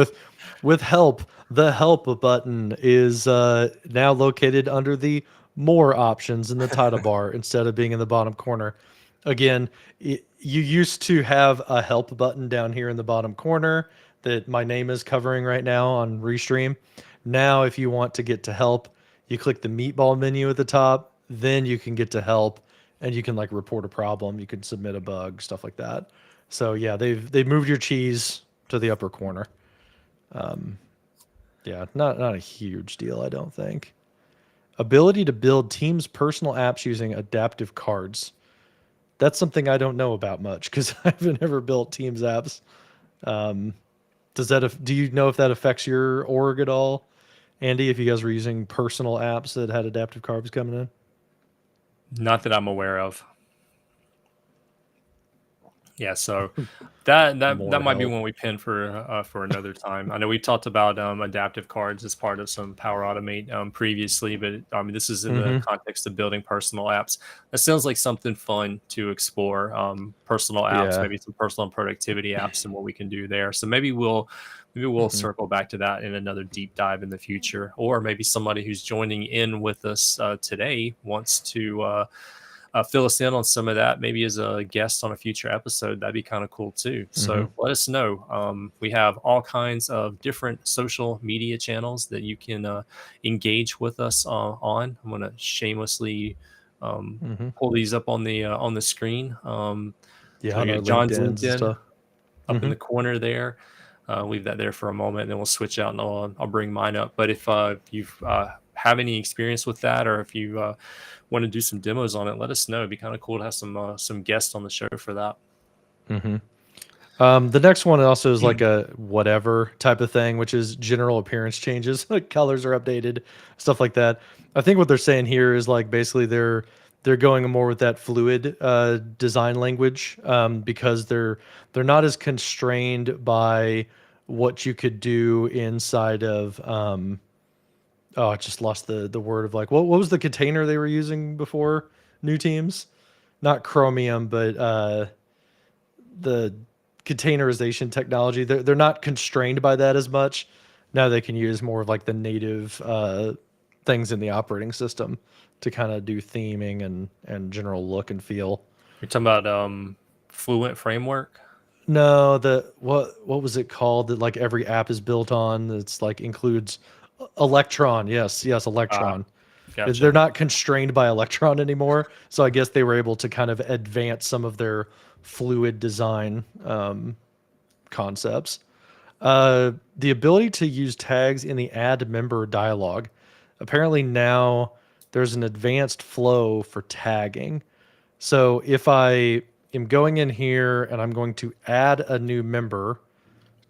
with help. The help button is now located under the more options in the title bar instead of being in the bottom corner. Again, you used to have a help button down here in the bottom corner that my name is covering right now on Restream. Now, if you want to get to help, you click the meatball menu at the top, then you can get to help and you can like report a problem, you can submit a bug, stuff like that. So yeah, they've moved your cheese to the upper corner. Yeah, not a huge deal, I don't think. Ability to build teams' personal apps using adaptive cards. That's something I don't know about much because I haven't ever built Teams apps. Do you know if that affects your org at all, Andy? If you guys were using personal apps that had adaptive cards coming in? Not that I'm aware of. Yeah, so that More might be help. one we pin for another time. I know we talked about adaptive cards as part of some Power Automate previously, but this is in the Mm-hmm. context of building personal apps. That sounds like something fun to explore. Personal apps, Yeah. maybe some personal productivity apps, and what we can do there. So maybe we'll Mm-hmm. circle back to that in another deep dive in the future, or maybe somebody who's joining in with us today wants to. Fill us in on some of that, maybe as a guest on a future episode. That'd be kind of cool too. Mm-hmm. So let us know. We have all kinds of different social media channels that you can engage with us on. I'm going to shamelessly Mm-hmm. pull these up on the screen. Yeah, So we on our get John's LinkedIn's and LinkedIn stuff. up in Mm-hmm. the corner there. Leave that there for a moment, and then we'll switch out, and I'll bring mine up. But if you have any experience with that, or if you want to do some demos on it, let us know. It'd be kind of cool to have some guests on the show for that. Mm-hmm. The next one also is like a whatever type of thing, which is general appearance changes, like colors are updated, stuff like that. I think what they're saying here is like basically they're going more with that fluid design language because they're not as constrained by what you could do inside of oh, I just lost the word of like what was the container they were using before new teams? Not Chromium, but the containerization technology. They're not constrained by that as much. Now they can use more of like the native things in the operating system to kind of do theming and general look and feel. You're talking about Fluent framework. No, the what was it called that like every app is built on? It's like includes Electron. Yes, Uh, Electron. They're Gotcha. not constrained by Electron anymore. So I guess they were able to kind of advance some of their fluid design concepts. The ability to use tags in the add member dialog. Apparently now there's an advanced flow for tagging. So if I am going in here and I'm going to add a new member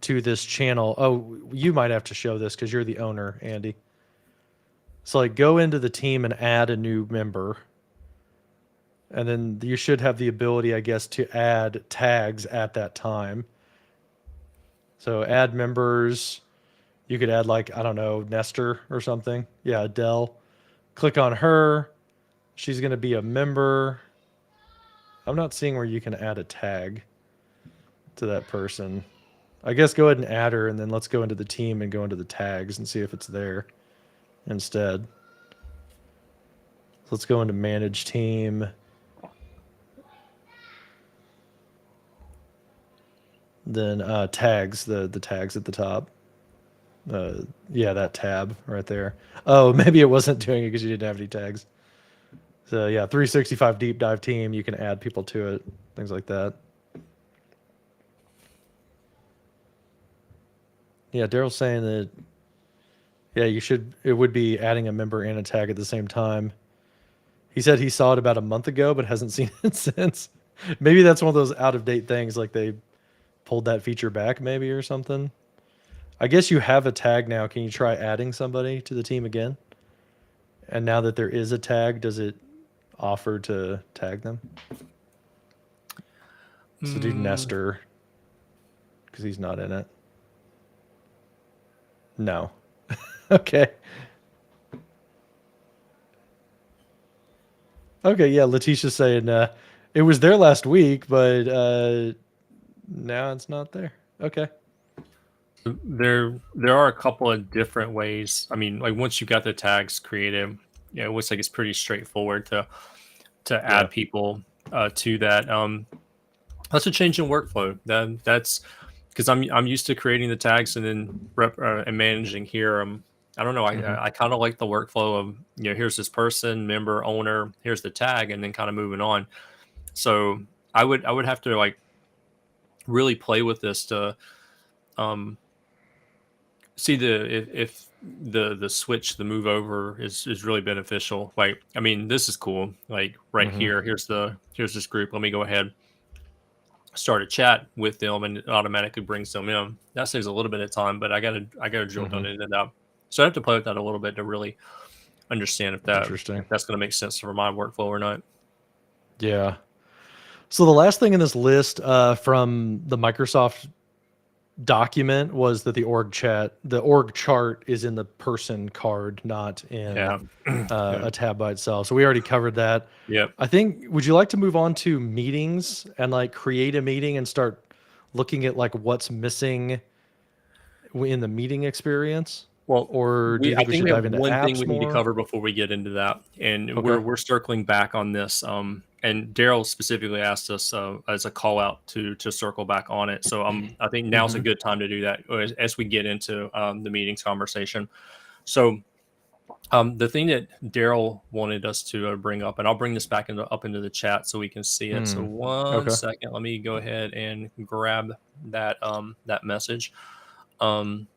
to this channel, oh, you might have to show this because you're the owner, Andy. So like go into the team and add a new member. And then you should have the ability, I guess, to add tags at that time. So add members. You could add like, I don't know, Nestor or something. Yeah, Adele. Click on her. She's going to be a member. I'm not seeing where you can add a tag to that person. I guess go ahead and add her and then let's go into the team and go into the tags and see if it's there instead. So let's go into manage team. Then tags, the tags at the top. Yeah, that tab right there. Oh, maybe it wasn't doing it because you didn't have any tags. So yeah, 365 deep dive team. You can add people to it, things like that. Yeah, Daryl's saying that. Yeah, you should. It would be adding a member and a tag at the same time. He said he saw it about a month ago, but hasn't seen it since. Maybe that's one of those out of date things, like they pulled that feature back, maybe or something. I guess you have a tag now. Can you try adding somebody to the team again? And now that there is a tag, does it offer to tag them? So do Mm, Nestor because he's not in it. No. Okay. Okay. Yeah. Letitia's saying it was there last week, but Now it's not there. Okay. There are a couple of different ways. I mean, like once you got the tags created, it looks like it's pretty straightforward to Yeah. add people to that. That's a change in workflow. That's because I'm used to creating the tags and then and managing here. I don't know. Hmm. I kind of like the workflow of here's this person, member, owner, here's the tag, and then kind of moving on. So I would have to like really play with this to um, see if the switch, the move over is really beneficial. Like I mean, this is cool. Like right Hmm. here, here's this group. Let me go ahead, start a chat with them, and it automatically brings them in. That saves a little bit of time, but I gotta drill Hmm. down into that. So I have to play with that a little bit to really understand Interesting. if that's going to make sense for my workflow or not. Yeah. So the last thing in this list from the Microsoft document was that the org chart is in the person card, not in Yeah. Yeah. a tab by itself. So we already covered that. Yep. I think, would you like to move on to meetings and like create a meeting and start looking at like what's missing in the meeting experience? Well, Or do you I think we think should we have dive into one thing apps we need to more? cover before we get into that, and Okay. we're circling back on this. And Daryl specifically asked us as a call out to circle back on it. So I think now's a Hmm. good time to do that as we get into the meetings conversation. So the thing that Daryl wanted us to bring up, and I'll bring this back up into the chat so we can see it. So Hmm. one Okay. second, let me go ahead and grab that message. Um,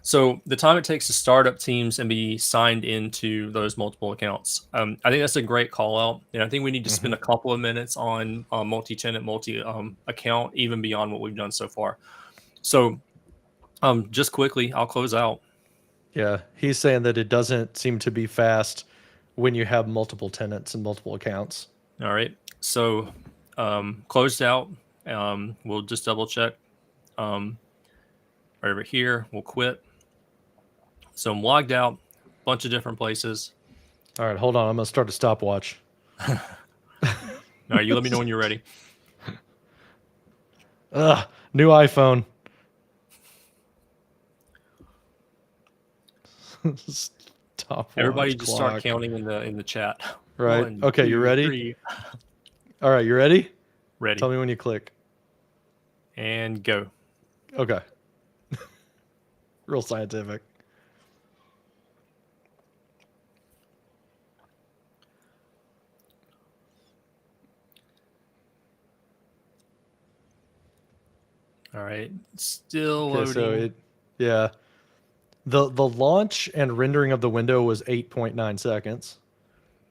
So the time it takes to start up teams and be signed into those multiple accounts, I think that's a great call out, and I think we need to Hmm. spend a couple of minutes on multi-tenant, account, even beyond what we've done so far. So just quickly, I'll close out. Yeah. He's saying that it doesn't seem to be fast when you have multiple tenants and multiple accounts. All right, so closed out. We'll just double check right over here. We'll quit. So I'm logged out, a bunch of different places. All right, hold on. I'm going to start a stopwatch. All right, you let me know when you're ready. Ugh, new iPhone. Stopwatch Everybody just start clock. counting in the chat. Right. One, Okay, you two, ready? three. All right, you ready? Tell Ready. me when you click. And go. Okay. Real scientific. All right. Still Okay, so loading. yeah. The launch and rendering of the window was 8.9 seconds.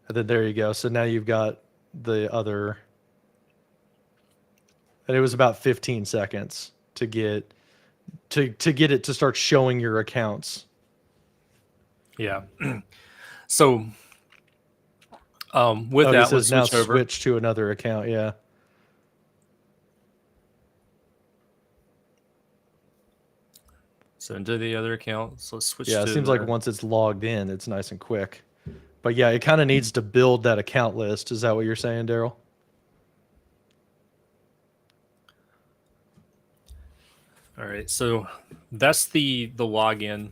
And then there you go. So now you've got the other, and it was about 15 seconds to get get it to start showing your accounts. Yeah. So with Oh, he that, let's says now switch over. switch to another account. Yeah. So into the other account. So let's switch Yeah, it to seems like the. once it's logged in, it's nice and quick. But yeah, it kind of needs to build that account list. Is that what you're saying, Daryl? All right. So that's the login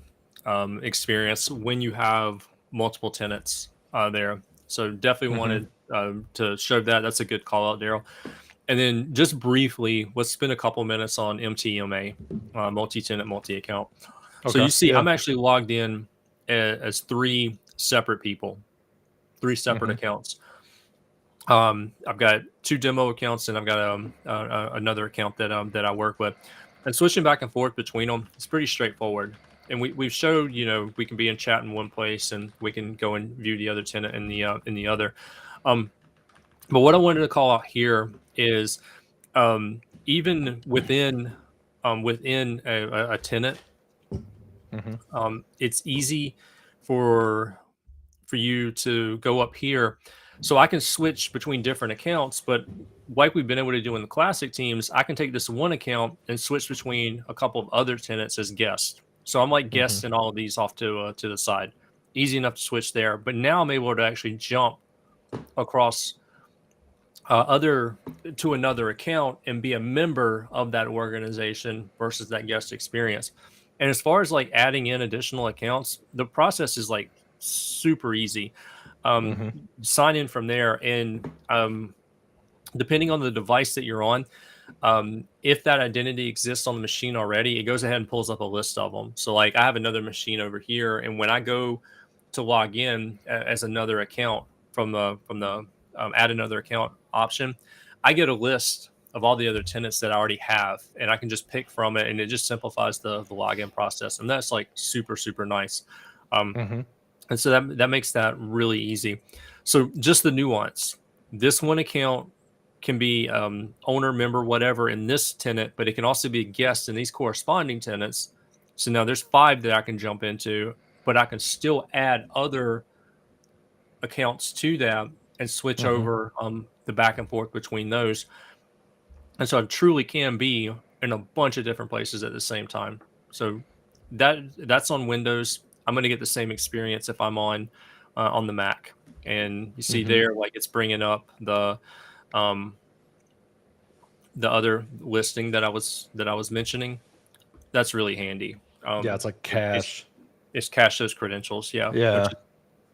experience when you have multiple tenants there. So definitely Hmm. wanted to show that. That's a good call out, Daryl. And then just briefly, let's spend a couple minutes on MTMA, multi-tenant, multi-account. So Okay. you see, Yeah. I'm actually logged in as three separate people, three separate Hmm. accounts. I've got two demo accounts, and I've got another account that I work with. And switching back and forth between them, it's pretty straightforward. And we've showed, we can be in chat in one place, and we can go and view the other tenant in the other. But what I wanted to call out here is even within a tenant, Hmm. it's easy for you to go up here. So I can switch between different accounts, but like we've been able to do in the classic teams, I can take this one account and switch between a couple of other tenants as guests. So I'm like Hmm. guests in all of these off to the side. Easy enough to switch there. But now I'm able to actually jump across other to another account and be a member of that organization versus that guest experience. And as far as like adding in additional accounts, the process is like super easy. Mm-hmm. Sign in from there, and depending on the device that you're on, if that identity exists on the machine already, it goes ahead and pulls up a list of them. So like I have another machine over here, and when I go to log in as another account from the add another account option, I get a list of all the other tenants that I already have, and I can just pick from it, and it just simplifies the login process, and that's like super nice. Um, Mm-hmm. and so that makes that really easy. So just the nuance: this one account can be owner, member, whatever in this tenant, but it can also be a guest in these corresponding tenants. So now there's 5 that I can jump into, but I can still add other accounts to that and switch Mm-hmm. over the back and forth between those. And so I truly can be in a bunch of different places at the same time. So that's on Windows. I'm going to get the same experience if I'm on the Mac. And you see Mm-hmm. there, like it's bringing up um, the other listing that I was mentioning. That's really handy. Yeah, it's like It, it's cache. it's cache those credentials, yeah. Which Yeah. is,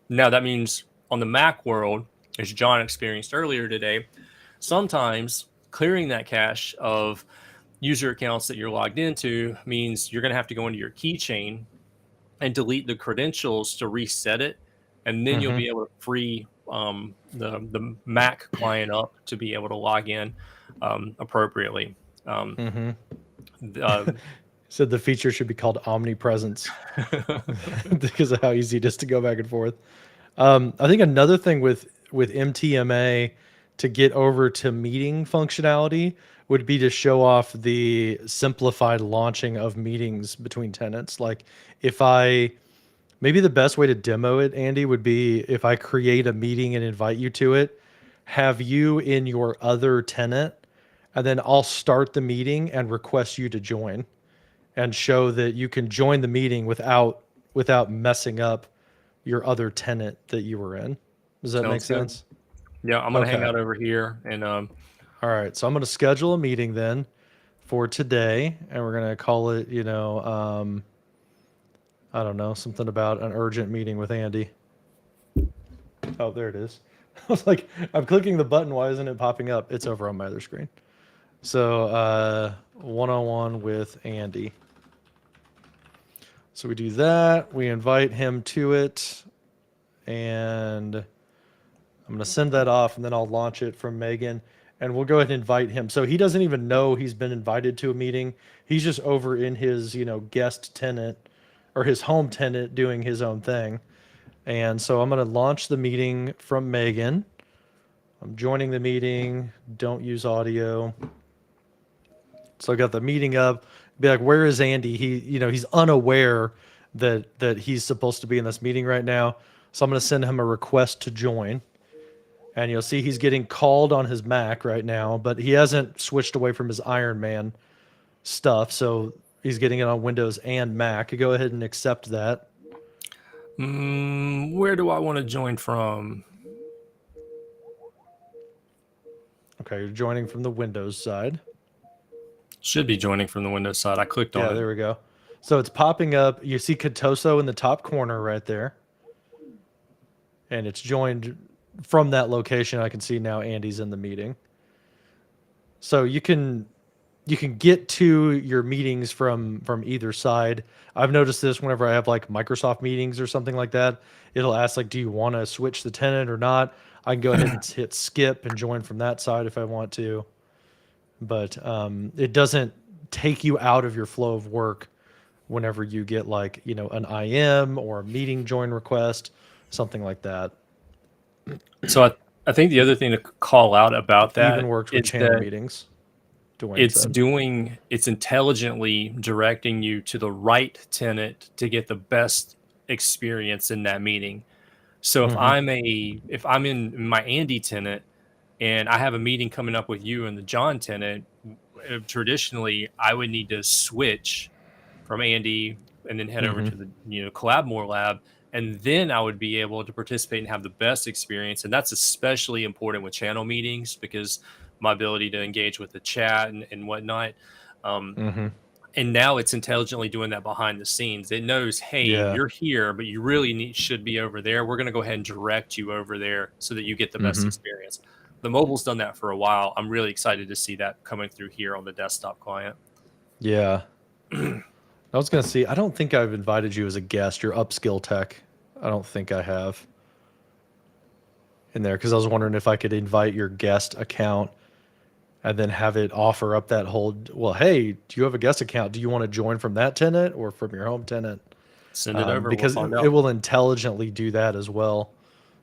now that means on the Mac world, as John experienced earlier today, sometimes clearing that cache of user accounts that you're logged into means you're going to have to go into your keychain and delete the credentials to reset it, and then you'll Mm-hmm. be able to free the Mac client up to be able to log in appropriately. Um, Mm-hmm. uh, Said the feature should be called omnipresence because of how easy it is to go back and forth. I think another thing with MTMA to get over to meeting functionality would be to show off the simplified launching of meetings between tenants. Like if I maybe the best way to demo it, Andy, would be if I create a meeting and invite you to it, have you in your other tenant, and then I'll start the meeting and request you to join and show that you can join the meeting without messing up your other tenant that you were in. Does that make Sounds good. sense? Yeah, I'm gonna hang Okay. out over here, and All right. So I'm going to schedule a meeting then for today, and we're going to call it, I don't know, something about an urgent meeting with Andy. Oh, there it is. I was like, I'm clicking the button. Why isn't it popping up? It's over on my other screen. So, one-on-one with Andy. So we do that. We invite him to it, and I'm going to send that off, and then I'll launch it from Megan, and we'll go ahead and invite him. So he doesn't even know he's been invited to a meeting. He's just over in his, guest tenant or his home tenant doing his own thing. And so I'm going to launch the meeting from Megan. I'm joining the meeting. Don't use audio. So I got the meeting up. Be like, where is Andy? He's unaware that he's supposed to be in this meeting right now. So I'm going to send him a request to join. And you'll see he's getting called on his Mac right now, but he hasn't switched away from his Iron Man stuff. So he's getting it on Windows and Mac. Go ahead and accept that. where do I want to join from? Okay, you're joining from the Windows side. Should be joining from the Windows side. I clicked on Yeah, it. there we go. So it's popping up. You see Katoso in the top corner right there. And it's joined from that location. I can see now Andy's in the meeting. So you can get to your meetings from either side. I've noticed this whenever I have like Microsoft meetings or something like that. It'll ask like, do you want to switch the tenant or not? I can go ahead and hit skip and join from that side if I want to. But it doesn't take you out of your flow of work whenever you get like, an IM or a meeting join request, something like that. So I think the other thing to call out about Even that works with is channel that meetings, Dwayne said. it's intelligently directing you to the right tenant to get the best experience in that meeting. So Hmm. if I'm in my Andy tenant and I have a meeting coming up with you and the John tenant, traditionally I would need to switch from Andy and then head over Hmm. to the Collabmore lab. and then I would be able to participate and have the best experience. And that's especially important with channel meetings, because my ability to engage with the chat and whatnot. Mm-hmm. And now it's intelligently doing that behind the scenes. It knows, hey, Yeah. you're here, but you really should be over there. We're going to go ahead and direct you over there so that you get the best Mm-hmm. experience. The mobile's done that for a while. I'm really excited to see that coming through here on the desktop client. Yeah. I was gonna see. I don't think I've invited you as a guest. Your upskill tech. I don't think I have in there because I was wondering if I could invite your guest account and then have it offer up that whole. Well, hey, do you have a guest account? Do you want to join from that tenant or from your home tenant? Send it over. We'll Because find it out. will intelligently do that as well.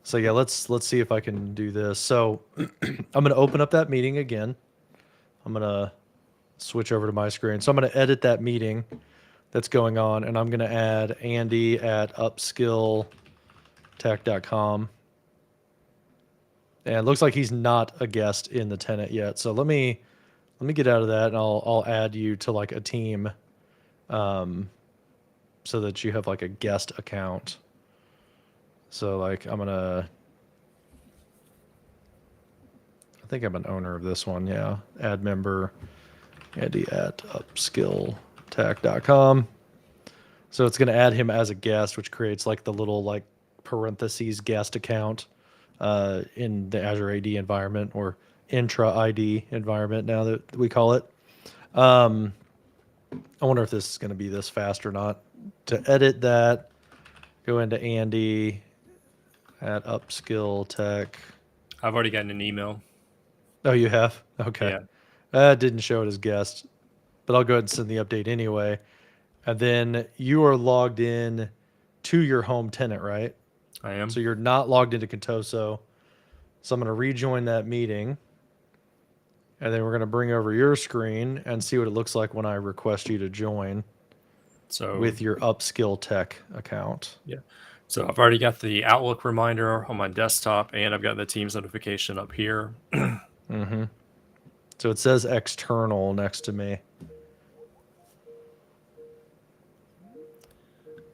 So yeah, let's see if I can do this. So I'm gonna open up that meeting again. I'm gonna switch over to my screen. So I'm gonna edit that meeting that's going on, and I'm gonna add Andy at upskilltech.com. And it looks like he's not a guest in the tenant yet. So let me get out of that, and I'll add you to like a team, so that you have like a guest account. So like I think I'm an owner of this one. Yeah, add member Andy at upskilltech.com. So it's going to add him as a guest, which creates like the little like parentheses guest account in the Azure AD environment, or intra ID environment now that we call it. I wonder if this is going to be this fast or not. To edit that, go into Andy at Upskill Tech. I've already gotten an email. Oh, you have? Okay. Yeah. That didn't show it as guest, but I'll go ahead and send the update anyway. And then you are logged in to your home tenant, right? I am. So you're not logged into Contoso. So I'm going to rejoin that meeting. And then we're going to bring over your screen and see what it looks like when I request you to join with your Upskill Tech account. Yeah. So I've already got the Outlook reminder on my desktop, and I've got the Teams notification up here. Mm-hmm. So it says external next to me.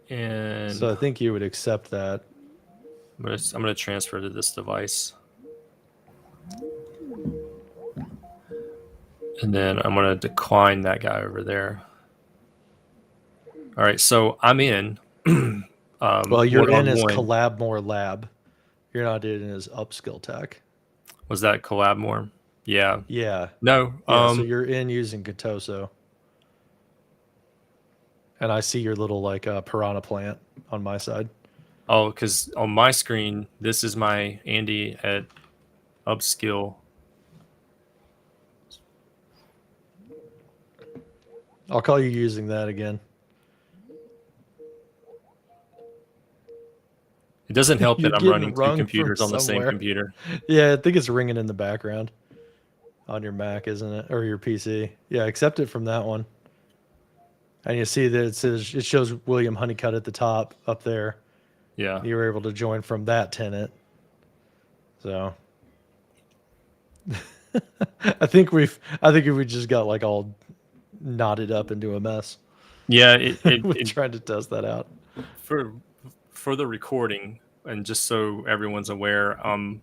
And so I think you would accept that. I'm going to transfer to this device. And then I'm going to decline that guy over there. All right. So I'm in. Well, you're in as Collab More Lab. You're not in as Upskill Tech. Was that Collab More? Yeah. Yeah. No. Yeah, so you're in using Contoso. And I see your little like piranha plant on my side. Oh, because on my screen, this is my Andy at Upskill. I'll call you using that again. It doesn't help that I'm running two computers on the same computer. Yeah, I think it's ringing in the background on your Mac, isn't it? Or your PC. Yeah, accept it from that one. And you see that it shows William Honeycutt at the top up there. Yeah. You were able to join from that tenant. So I think we just got like all knotted up into a mess. Yeah, we tried to test that out. For the recording, and just so everyone's aware, I'm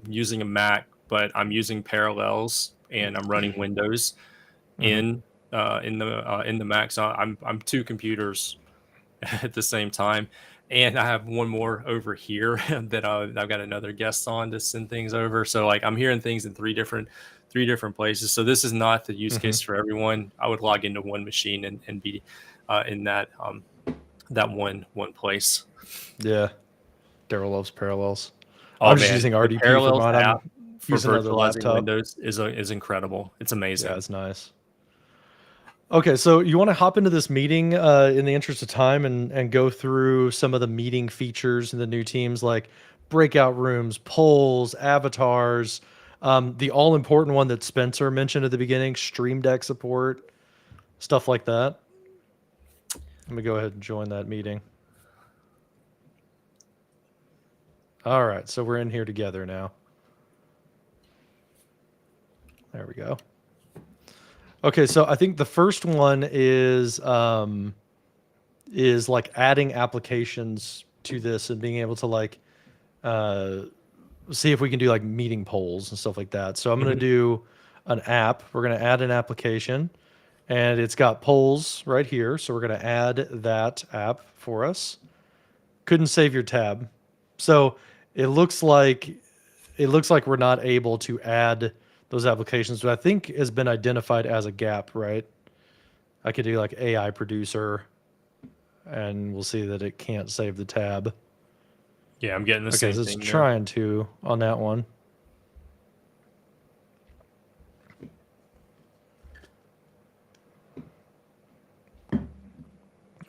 using a Mac, but I'm using Parallels and I'm running Windows in the Mac. So I'm two computers at the same time, and I have one more over here that I've got another guest on to send things over. So like I'm hearing things in three different places. So this is not the use case for everyone. I would log into one machine and be in that one place. Yeah, Daryl loves Parallels. I'm just using RDP for mine. I'm using another laptop. Windows is incredible. It's amazing. Yeah, it's nice. Okay, so you want to hop into this meeting in the interest of time and go through some of the meeting features in the new teams, like breakout rooms, polls, avatars, the all-important one that Spencer mentioned at the beginning, Stream Deck support, stuff like that. Let me go ahead and join that meeting. All right, so we're in here together now. There we go. Okay, so I think the first one is like adding applications to this and being able to like see if we can do like meeting polls and stuff like that. So I'm going to Mhm. do an app. We're going to add an application, and it's got polls right here. So we're going to add that app for us. Couldn't save your tab. So it looks like we're not able to add those applications, but I think has been identified as a gap, right? I could do like AI producer, and we'll see that it can't save the tab. Yeah, I'm getting the Okay, same so it's thing there. trying to on that one.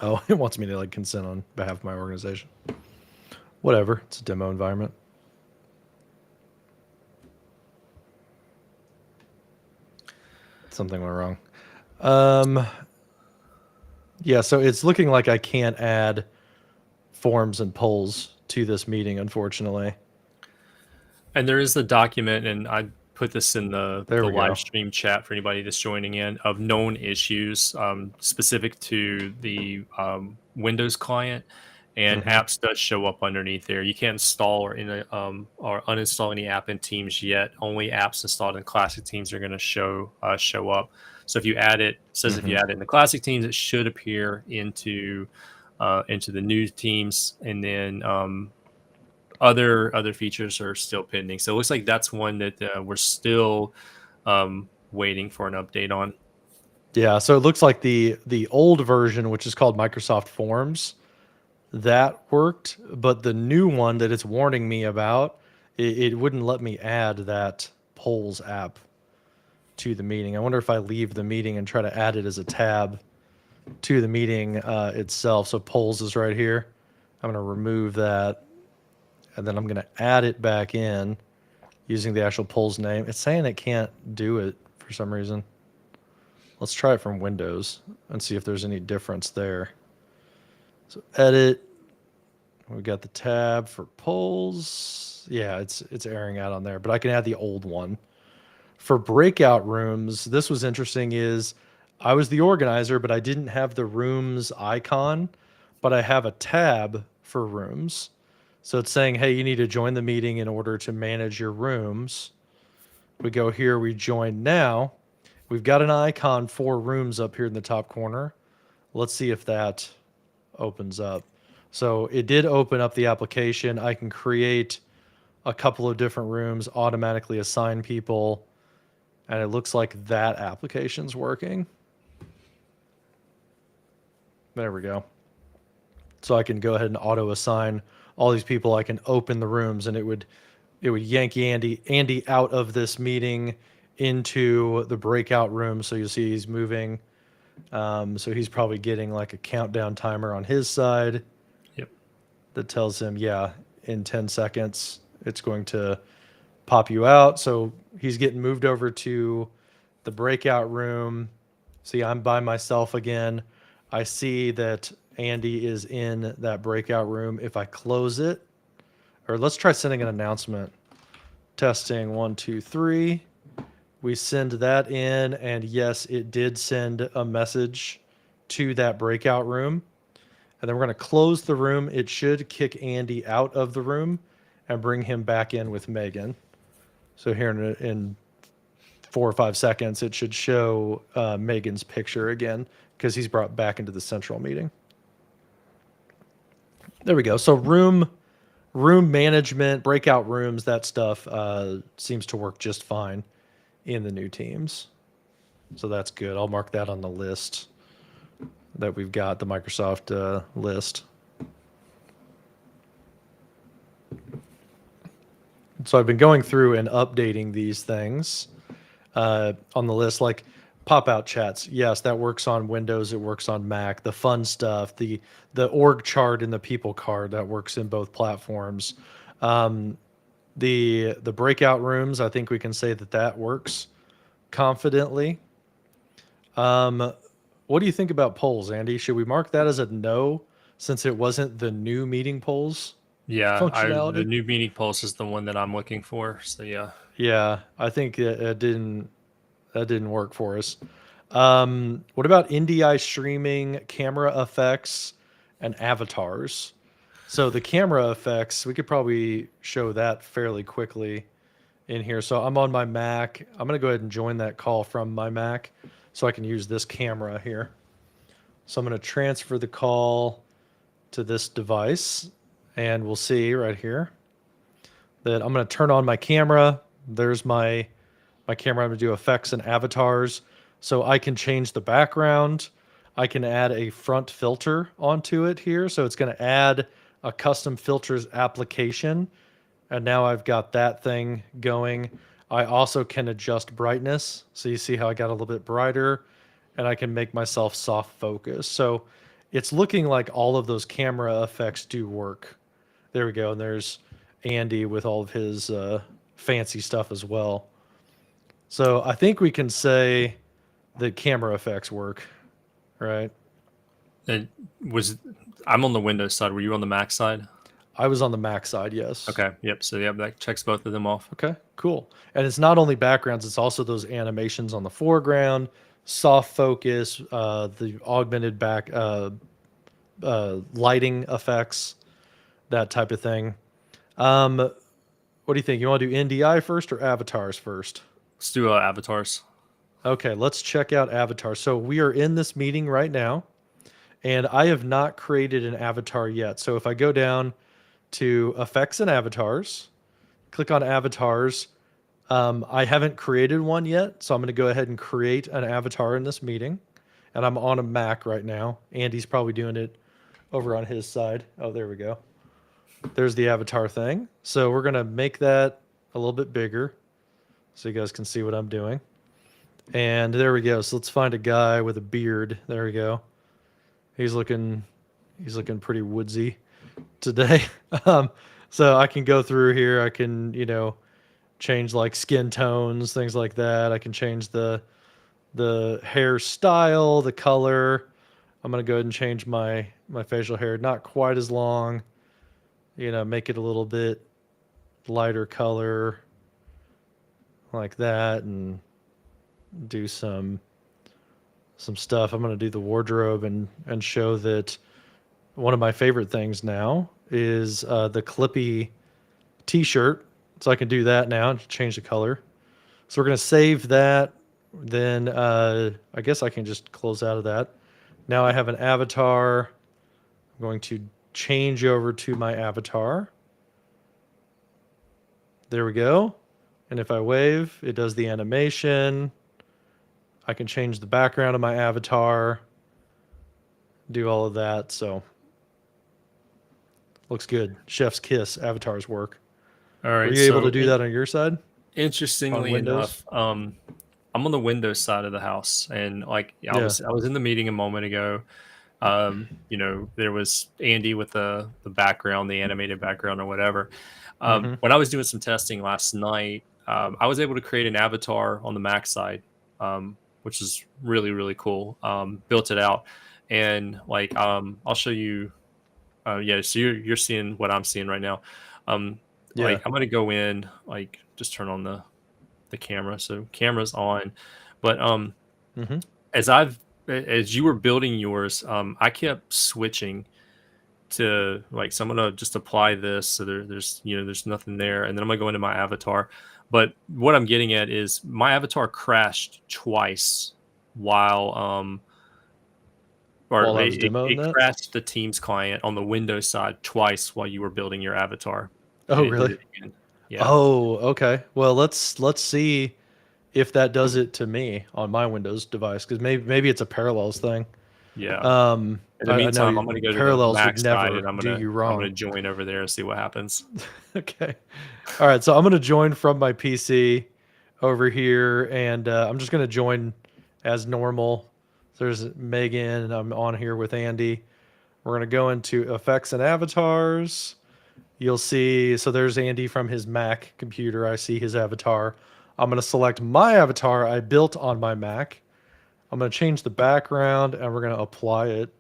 Oh, it wants me to like consent on behalf of my organization. Whatever, it's a demo environment. Something went wrong. Yeah, so it's looking like I can't add forms and polls to this meeting, unfortunately. And there is the document, and I put this in There the we live go. stream chat for anybody that's joining in, of known issues specific to the Windows client, and Hmm. apps does show up underneath there. You can't install or uninstall any app in Teams yet. Only apps installed in Classic Teams are going to show up. So if you add it, says if you Hmm. add it in the Classic Teams, it should appear into the new Teams, and then other features are still pending. So it looks like that's one that we're still waiting for an update on. Yeah, so it looks like the old version, which is called Microsoft Forms, that worked, but the new one that it's warning me about, it wouldn't let me add that polls app to the meeting. I wonder if I leave the meeting and try to add it as a tab to the meeting itself. So polls is right here. I'm going to remove that, and then I'm going to add it back in using the actual polls name. It's saying it can't do it for some reason. Let's try it from Windows and see if there's any difference there. So edit. We got the tab for polls. Yeah, it's airing out on there, but I can add the old one. For breakout rooms, this was interesting is I was the organizer, but I didn't have the rooms icon, but I have a tab for rooms. So it's saying, hey, you need to join the meeting in order to manage your rooms. We go here, we join now. We've got an icon for rooms up here in the top corner. Let's see if that opens up. So it did open up the application. I can create a couple of different rooms, automatically assign people, and it looks like that application's working. There we go. So I can go ahead and auto assign all these people. I can open the rooms, and it would yank Andy out of this meeting into the breakout room. So you'll see he's moving. So he's probably getting like a countdown timer on his side Yep. that tells him, yeah, in 10 seconds, it's going to pop you out. So he's getting moved over to the breakout room. See, I'm by myself again. I see that Andy is in that breakout room. If I close it, or let's try sending an announcement. Testing 1, 2, 3. We send that in, and yes, it did send a message to that breakout room. And then we're going to close the room. It should kick Andy out of the room and bring him back in with Megan. So here in 4 or 5 seconds, it should show Megan's picture again because he's brought back into the central meeting. There we go. So room management, breakout rooms, that stuff seems to work just fine in the new teams. So that's good. I'll mark that on the list that we've got, the Microsoft list. So I've been going through and updating these things on the list, like pop-out chats. Yes, that works on Windows. It works on Mac. The fun stuff, the org chart and the people card, that works in both platforms. The breakout rooms, I think we can say that works confidently. What do you think about polls, Andy? Should we mark that as a no since it wasn't the new meeting polls Yeah, the functionality? new meeting pulse is the one that I'm looking for. So yeah. Yeah, I think it didn't work for us. What about NDI streaming, camera effects, and avatars? So the camera effects, we could probably show that fairly quickly in here. So I'm on my Mac. I'm going to go ahead and join that call from my Mac so I can use this camera here. So I'm going to transfer the call to this device, and we'll see right here that I'm going to turn on my camera. There's my camera. I'm going to do effects and avatars. So I can change the background. I can add a front filter onto it here. So it's going to add a custom filters application. And now I've got that thing going. I also can adjust brightness. So you see how I got a little bit brighter, and I can make myself soft focus. So it's looking like all of those camera effects do work. There we go. And there's Andy with all of his fancy stuff as well. So I think we can say that camera effects work, right? It was. I'm on the Windows side. Were you on the Mac side? I was on the Mac side, yes. Okay. Yep. So yeah, that checks both of them off. Okay, cool. And it's not only backgrounds, it's also those animations on the foreground, soft focus, the augmented lighting effects, that type of thing. What do you think? You want to do NDI first or avatars first? Let's do avatars. Okay, let's check out avatars. So we are in this meeting right now, and I have not created an avatar yet. So if I go down to effects and avatars, click on avatars, I haven't created one yet. So I'm going to go ahead and create an avatar in this meeting. And I'm on a Mac right now. Andy's probably doing it over on his side. Oh, there we go. There's the avatar thing. So we're going to make that a little bit bigger so you guys can see what I'm doing. And there we go. So let's find a guy with a beard. There we go. He's looking pretty woodsy today. So I can go through here. I can, change like skin tones, things like that. I can change the hairstyle, the color. I'm going to go ahead and change my facial hair. Not quite as long, make it a little bit lighter color like that, and do some stuff. I'm going to do the wardrobe and show that one of my favorite things now is the Clippy t-shirt. So I can do that now and change the color. So we're going to save that. Then I guess I can just close out of that. Now I have an avatar. I'm going to change over to my avatar. There we go. And if I wave, it does the animation. I can change the background of my avatar, do all of that. So looks good. Chef's kiss, avatars work. All right. Were you able to do that on your side? Interestingly enough, I'm on the Windows side of the house, and like I was in the meeting a moment ago. There was Andy with the background, the animated background or whatever. When I was doing some testing last night, I was able to create an avatar on the Mac side, which is really, really cool. Built it out, and like I'll show you. So you're seeing what I'm seeing right now. Like I'm gonna go in, like just turn on the camera, so camera's on. But as you were building yours, I kept switching to like, so I'm gonna just apply this, so there's nothing there, and then I'm gonna go into my avatar. But what I'm getting at is my avatar crashed twice while it crashed the Teams client on the Windows side twice while you were building your avatar. Oh, really? Yeah. Oh, okay. Well, let's see if that does it to me on my Windows device, because maybe it's a Parallels thing. Yeah. In the meantime, I'm going to go Parallels to the Mac would never side, and I'm do you wrong. going to join over there and see what happens. Okay. All right. So I'm going to join from my PC over here, and I'm just going to join as normal. There's Megan, and I'm on here with Andy. We're going to go into effects and avatars. You'll see, so there's Andy from his Mac computer. I see his avatar. I'm going to select my avatar I built on my Mac. I'm going to change the background, and we're going to apply it.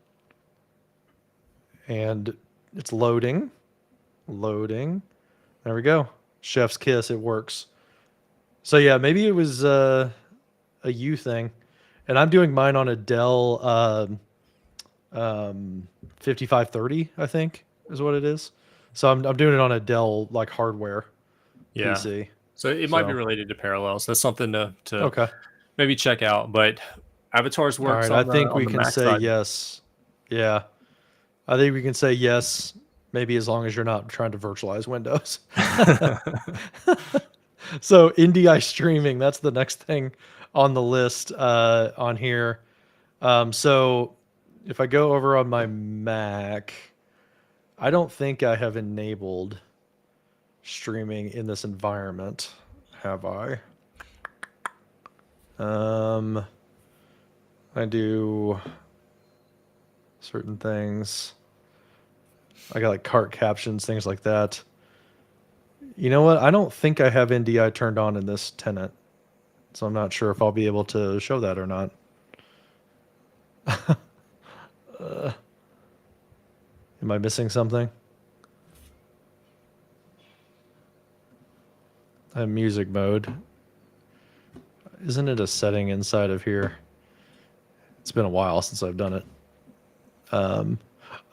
And it's loading. Loading. There we go. Chef's kiss. It works. So yeah, maybe it was a U thing. And I'm doing mine on a Dell 5530, I think. is what it is. So I'm doing it on a Dell like hardware Yeah. PC. So it might be So related to Parallels. That's something to okay. maybe check out. But Avatars All works right. I think on we the can Mac say side. yes. Yeah. I think we can say yes, maybe as long as you're not trying to virtualize Windows. So NDI streaming, that's the next thing on the list on here. So if I go over on my Mac, I don't think I have enabled streaming in this environment, have I? Um, I do certain things. I got like cart captions, things like that. You know what? I don't think I have NDI turned on in this tenant, so I'm not sure if I'll be able to show that or not. Am I missing something? I have music mode. Isn't it a setting inside of here? It's been a while since I've done it.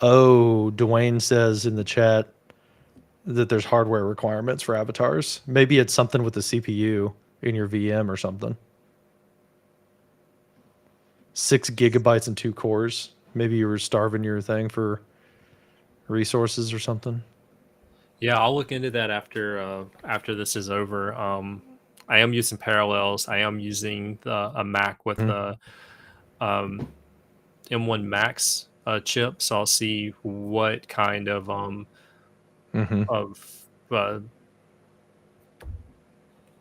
Oh, Dwayne says in the chat that there's hardware requirements for avatars. Maybe it's something with the CPU in your VM or something. 6 gigabytes and 2 cores. Maybe you were starving your thing for resources or something. Yeah, I'll look into that after this is over. I am using Parallels. I am using a Mac with the M1 Max chip, so I'll see what kind of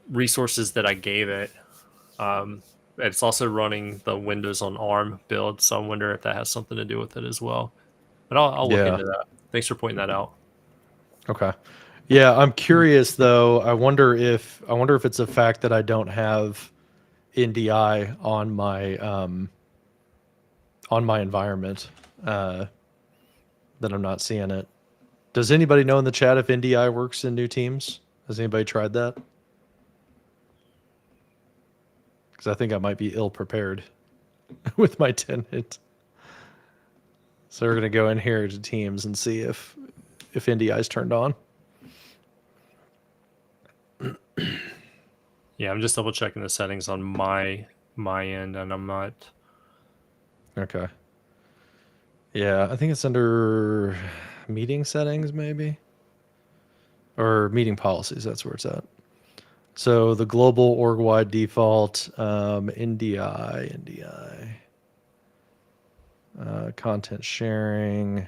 resources that I gave it. It's also running the Windows on ARM build, so I wonder if that has something to do with it as well. But I'll look Yeah. into that. Thanks for pointing that out. Okay. Yeah, I'm curious though. I wonder if it's a fact that I don't have NDI on my environment that I'm not seeing it. Does anybody know in the chat if NDI works in new teams? Has anybody tried that? Because I think I might be ill prepared with my tenant. So we're gonna go in here to teams and see if NDI is turned on. Yeah, I'm just double checking the settings on my end, and I'm not. Okay. Yeah, I think it's under meeting settings, maybe, or meeting policies. That's where it's at. So the global org-wide default, NDI, content sharing,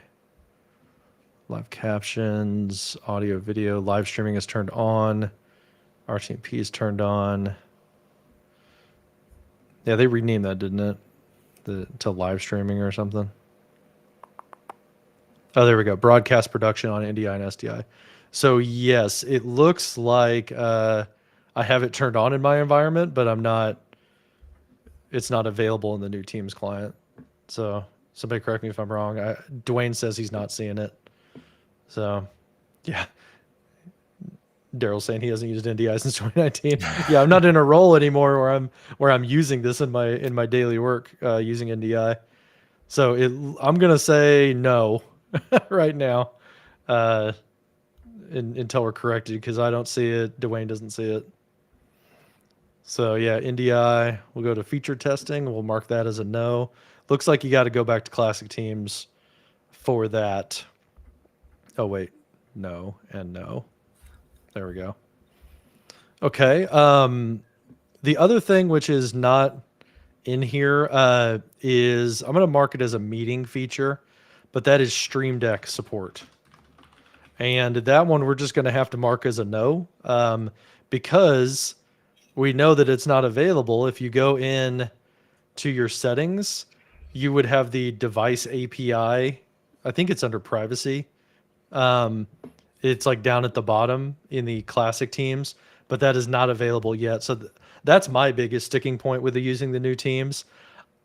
live captions, audio, video, live streaming is turned on. RTMP is turned on. Yeah, they renamed that, didn't it? To live streaming or something. Oh, there we go. Broadcast production on NDI and SDI. So yes, it looks like I have it turned on in my environment, but it's not available in the new Teams client. So somebody correct me if I'm wrong. Dwayne says he's not seeing it. So yeah. Daryl's saying he hasn't used NDI since 2019. Yeah, I'm not in a role anymore where I'm using this in my daily work using NDI. So I'm gonna say no right now until we're corrected because I don't see it. Dwayne doesn't see it. So yeah, NDI. We'll go to feature testing. We'll mark that as a no. Looks like you got to go back to classic teams for that. Oh wait, no and no. There we go. Okay. The other thing which is not in here is I'm going to mark it as a meeting feature, but that is Stream Deck support. And that one we're just going to have to mark as a no because we know that it's not available. If you go in to your settings, you would have the device API. I think it's under privacy. It's like down at the bottom in the classic teams, but that is not available yet. So that's my biggest sticking point with using the new teams.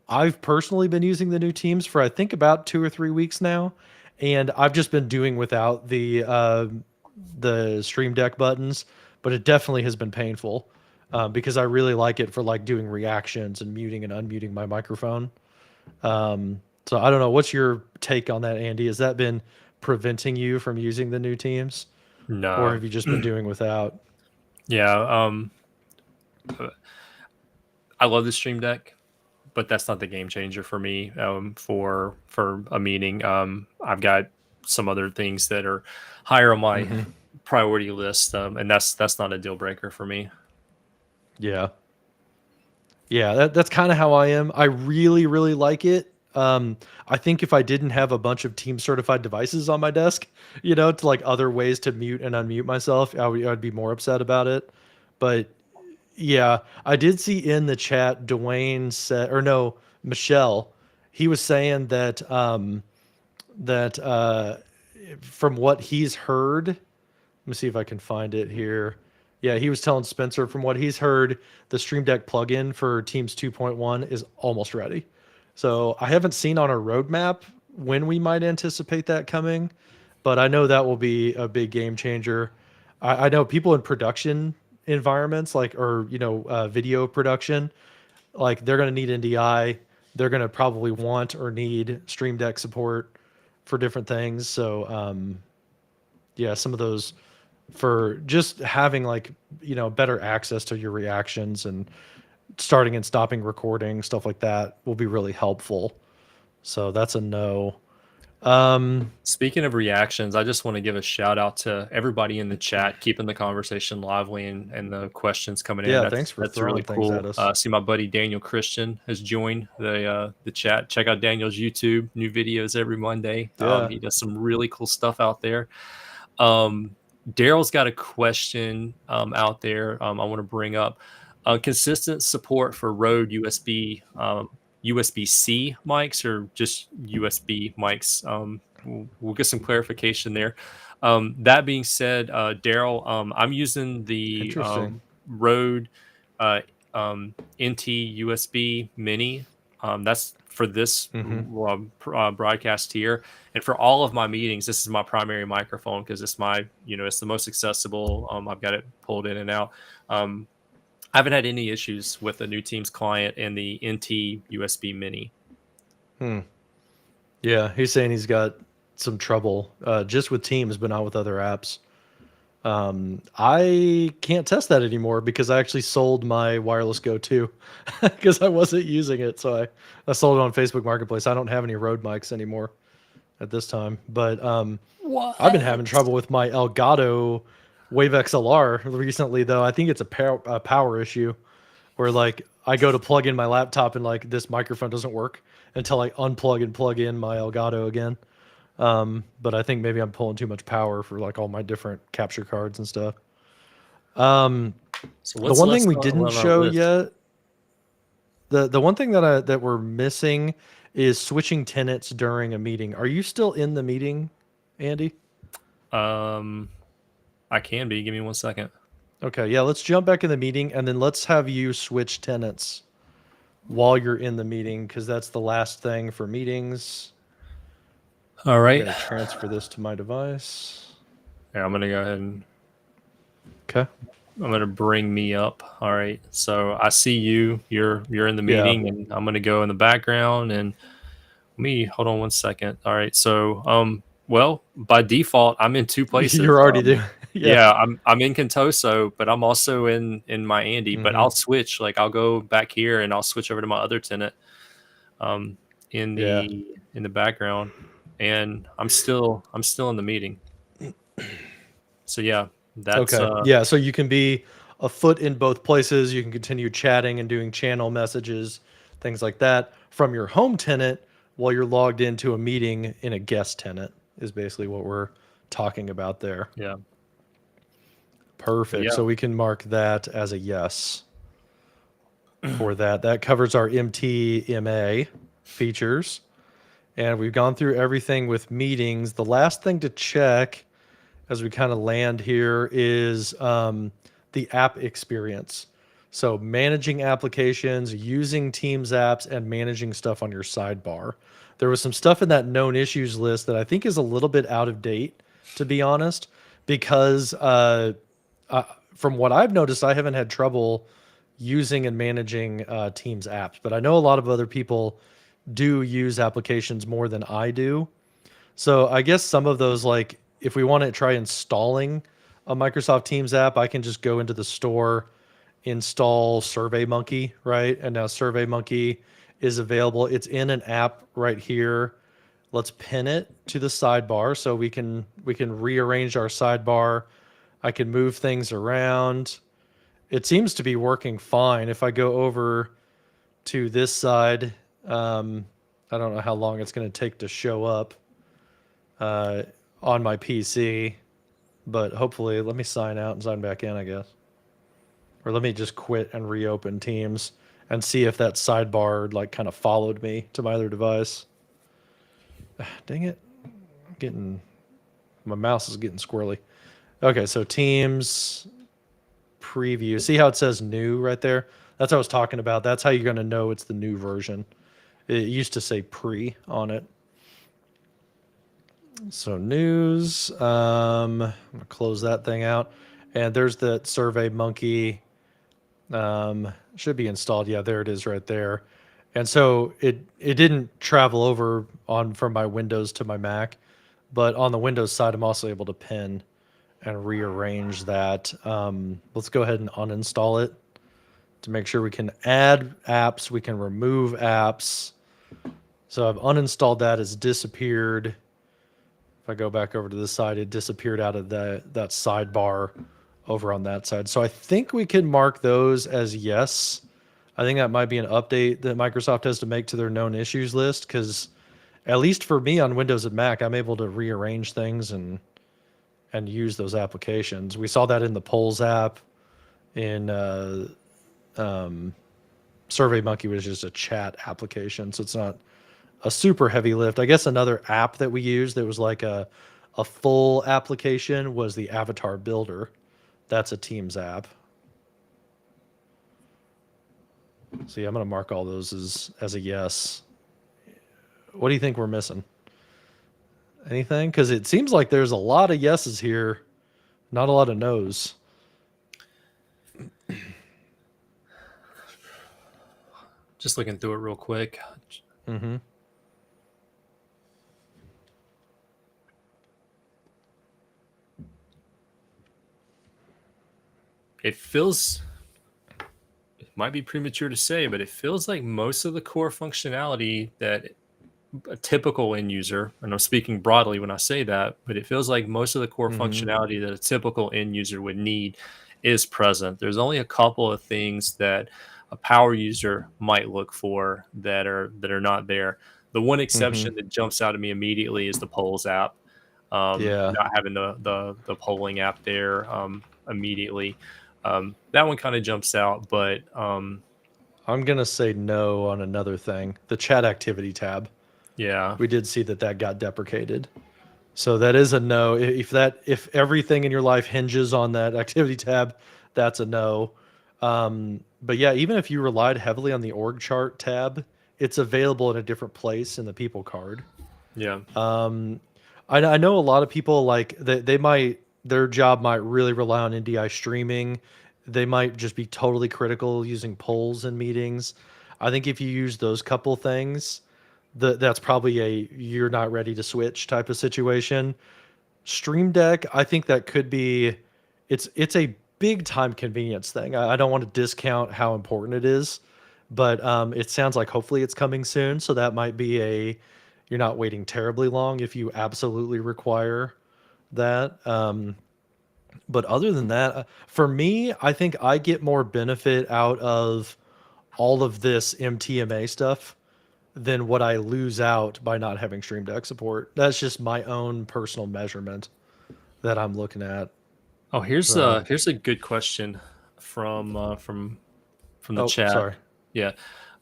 I've personally been using the new teams for I think about 2 or 3 weeks now, and I've just been doing without the Stream Deck buttons, but it definitely has been painful because I really like it for like doing reactions and muting and unmuting my microphone. So I don't know. What's your take on that, Andy? Has that been preventing you from using the new teams, or No. have you just been doing without? Yeah. I love the Stream Deck, but that's not the game changer for me. For a meeting, I've got some other things that are higher on my Hmm. priority list, and that's not a deal breaker for me. Yeah. Yeah, that's kind of how I am. I really, really like it. I think if I didn't have a bunch of team certified devices on my desk, to like other ways to mute and unmute myself, I'd be more upset about it. But yeah, I did see in the chat Dwayne said, or no, Michelle, he was saying that from what he's heard, let me see if I can find it here. Yeah, he was telling Spencer from what he's heard, the Stream Deck plugin for Teams 2.1 is almost ready. So I haven't seen on our roadmap when we might anticipate that coming, but I know that will be a big game changer. I know people in production environments, like, or, video production, like they're going to need NDI. They're going to probably want or need Stream Deck support for different things. So, yeah, some of those for just having like better access to your reactions and starting and stopping recording stuff like that will be really helpful. So that's a no. Speaking of reactions, I just want to give a shout out to everybody in the chat, keeping the conversation lively and the questions coming in. Yeah, That's thanks for that's really throwing things at cool. us. See, my buddy Daniel Christian has joined the chat. Check out Daniel's YouTube, new videos every Monday. Yeah. He does some really cool stuff out there. Daryl's got a question out there. I want to bring up consistent support for Rode USB USB-C mics or just USB mics. We'll get some clarification there. That being said, Daryl, I'm using the Interesting. Rode uh, NT USB Mini. That's for this Hmm. broadcast here, and for all of my meetings, this is my primary microphone because it's it's the most accessible. I've got it pulled in and out. I haven't had any issues with the new Teams client and the NT USB Mini. Yeah, he's saying he's got some trouble just with Teams, but not with other apps. I can't test that anymore because I actually sold my wireless Go 2 because I wasn't using it. So I sold it on Facebook Marketplace. I don't have any Rode mics anymore at this time. But I've been having trouble with my Elgato Wave XLR recently, though. I think it's a power issue where like I go to plug in my laptop and like this microphone doesn't work until I unplug and plug in my Elgato again. But I think maybe I'm pulling too much power for like all my different capture cards and stuff. So The what's one thing left we didn't on our show list? yet, the one thing that we're missing is switching tenants during a meeting. Are you still in the meeting, Andy? I can be. Give me 1 second. Okay, yeah, let's jump back in the meeting and then let's have you switch tenants while you're in the meeting because that's the last thing for meetings. All I'm right. gonna transfer this to my device. Yeah, I'm gonna go ahead and Okay. I'm gonna bring me up. All right. So I see you. You're in the Yeah. meeting, and I'm gonna go in the background and hold on 1 second. All right. So well, by default, I'm in two places. You're already there. Yeah. Yeah, I'm in Contoso, but I'm also in my Andy. But Hmm. I'll switch. Like I'll go back here and I'll switch over to my other tenant in Yeah. the background, and I'm still in the meeting. So yeah, that's Okay. Yeah. So you can be a foot in both places. You can continue chatting and doing channel messages, things like that from your home tenant while you're logged into a meeting in a guest tenant, is basically what we're talking about there. yeah. Perfect. Yeah. So we can mark that as a yes for that. That covers our MTMA features. And we've gone through everything with meetings. The last thing to check as we kind of land here is the app experience. So managing applications, using Teams apps, and managing stuff on your sidebar. There was some stuff in that known issues list that I think is a little bit out of date, to be honest, because from what I've noticed, I haven't had trouble using and managing Teams apps, but I know a lot of other people do use applications more than I do. So I guess some of those, like if we want to try installing a Microsoft Teams app, I can just go into the store, install SurveyMonkey, right? And now SurveyMonkey is available. It's in an app right here. Let's pin it to the sidebar so we can rearrange our sidebar. I can move things around. It seems to be working fine. If I go over to this side, I don't know how long it's going to take to show up uh, on my PC, but hopefully, let me sign out and sign back in, I guess. Or let me just quit and reopen Teams and see if that sidebar like kind of followed me to my other device. Dang it. My mouse is getting squirrely. Okay, so Teams preview. See how it says new right there? That's what I was talking about. That's how you're going to know it's the new version. It used to say pre on it. So news. I'm going to close that thing out. And there's the SurveyMonkey. Should be installed. Yeah, there it is right there. And so it didn't travel over on from my Windows to my Mac, but on the Windows side, I'm also able to pin and rearrange that. Let's go ahead and uninstall it to make sure we can add apps, we can remove apps. So I've uninstalled that, it's disappeared. If I go back over to this side, it disappeared out of that sidebar over on that side. So I think we can mark those as yes. I think that might be an update that Microsoft has to make to their known issues list, because at least for me on Windows and Mac, I'm able to rearrange things and use those applications. We saw that in the polls app. In SurveyMonkey was just a chat application, so it's not a super heavy lift. I guess another app that we used that was like a full application was the Avatar Builder. That's a Teams app. So yeah, I'm gonna mark all those as a yes. What do you think we're missing? Anything? Because it seems like there's a lot of yeses here, not a lot of nos. Just looking through it real quick. Mm-hmm. It feels, it might be premature to say, but it feels like most of the core functionality that a typical end user, and I'm speaking broadly when I say that, but it feels like most of the core functionality that a typical end user would need is present. There's only a couple of things that a power user might look for that are not there. The one exception that jumps out at me immediately is the polls app. Yeah. Not having the polling app there immediately. That one kind of jumps out, but I'm gonna say no on another thing. The chat activity tab. yeah, We did see that got deprecated. So that is a no. If everything in your life hinges on that activity tab, that's a no. But yeah, even if you relied heavily on the org chart tab, it's available in a different place in the people card. yeah. I know a lot of people like their job might really rely on NDI streaming. They might just be totally critical using polls in meetings. I think if you use those couple things, that's probably a you're not ready to switch type of situation. Stream Deck, I think that could be it's a big time convenience thing. I don't want to discount how important it is, but it sounds like hopefully it's coming soon. So that might be you're not waiting terribly long if you absolutely require that. But other than that, for me, I think I get more benefit out of all of this MTMA stuff than what I lose out by not having Stream Deck support. That's just my own personal measurement that I'm looking at. Oh, here's So, a good question from the oh, chat. sorry. Yeah.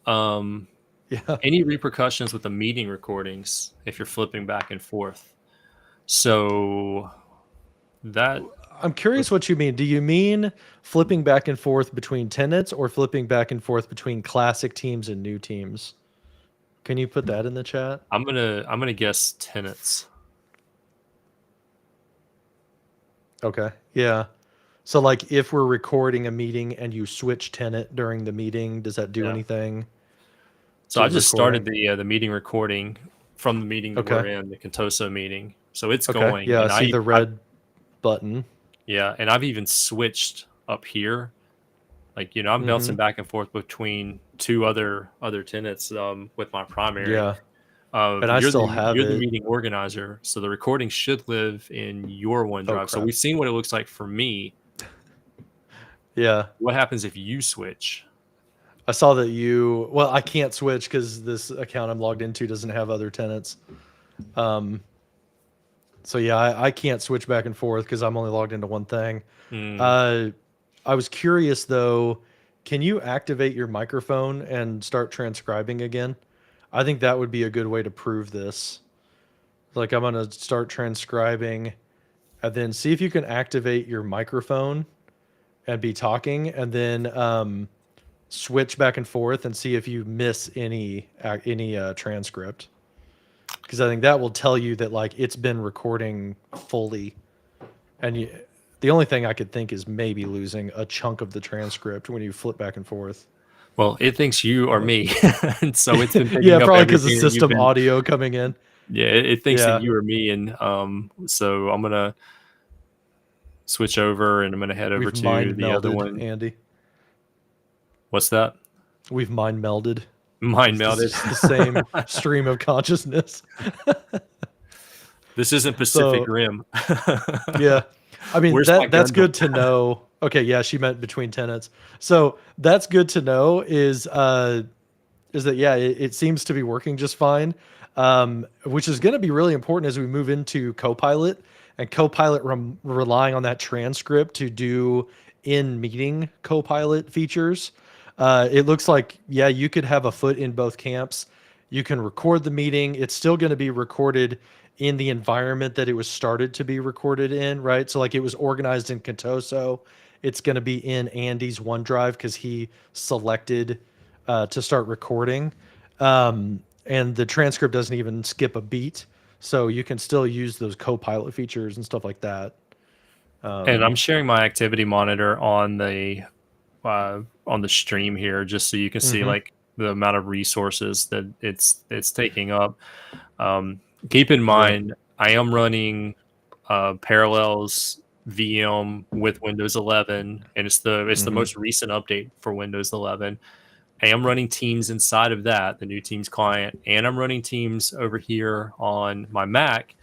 Yeah. Any repercussions with the meeting recordings if you're flipping back and forth? So that I'm curious what you mean. Do you mean flipping back and forth between tenants or flipping back and forth between classic teams and new teams? Can you put that in the chat? I'm gonna guess tenants. Okay. Yeah. So like if we're recording a meeting and you switch tenant during the meeting, does that do Yeah. anything? So to I the just recording? started the meeting recording from the meeting that we're Okay. in, the Contoso meeting. So it's Okay. going, Yeah, I and see the red button. yeah, and I've even switched up here. Like, I'm Mm-hmm. bouncing back and forth between two other tenants with my primary. Yeah. And I You're still the have you're the it. meeting organizer, so the recording should live in your Oh OneDrive. So crap. we've seen what it looks like for me. Yeah. What happens if you switch? I saw that well, I can't switch because this account I'm logged into doesn't have other tenants. Um, so yeah, I can't switch back and forth because I'm only logged into one thing. Mm. Uh, I was curious though, can you activate your microphone and start transcribing again? I think that would be a good way to prove this. Like I'm gonna start transcribing and then see if you can activate your microphone and be talking, and then switch back and forth and see if you miss any transcript, because I think that will tell you that like it's been recording fully. And the only thing I could think is maybe losing a chunk of the transcript when you flip back and forth. Well, it thinks you are But me, and so it's been yeah, picking up probably because of everything that you've system been. audio coming in. Yeah, it thinks that Yeah, you are me, and so I'm gonna switch over, and I'm gonna head over we've to mind the other melded, one. Andy. What's that? We've mind melded. Mind It's melted. just the same stream of consciousness. This isn't Pacific So Rim. yeah, I mean Where's my that's Gundam? good to know. Okay, yeah, she meant between tenants. So that's good to know. Is that yeah? It seems to be working just fine, which is going to be really important as we move into Copilot and Copilot relying on that transcript to do in meeting Copilot features. It looks like yeah, you could have a foot in both camps. You can record the meeting. It's still going to be recorded in the environment that it was started to be recorded in, right? So like it was organized in Contoso. It's going to be in Andy's OneDrive because he selected to start recording. And the transcript doesn't even skip a beat. So you can still use those Copilot features and stuff like that. And Um, I'm sharing my activity monitor on the stream here, just so you can see mhm, like the amount of resources that it's taking up. Keep in yeah. mind, I am running Parallels VM with Windows 11, and it's the Hmm. most recent update for Windows 11. I am running Teams inside of that, the new Teams client, and I'm running Teams over here on my Mac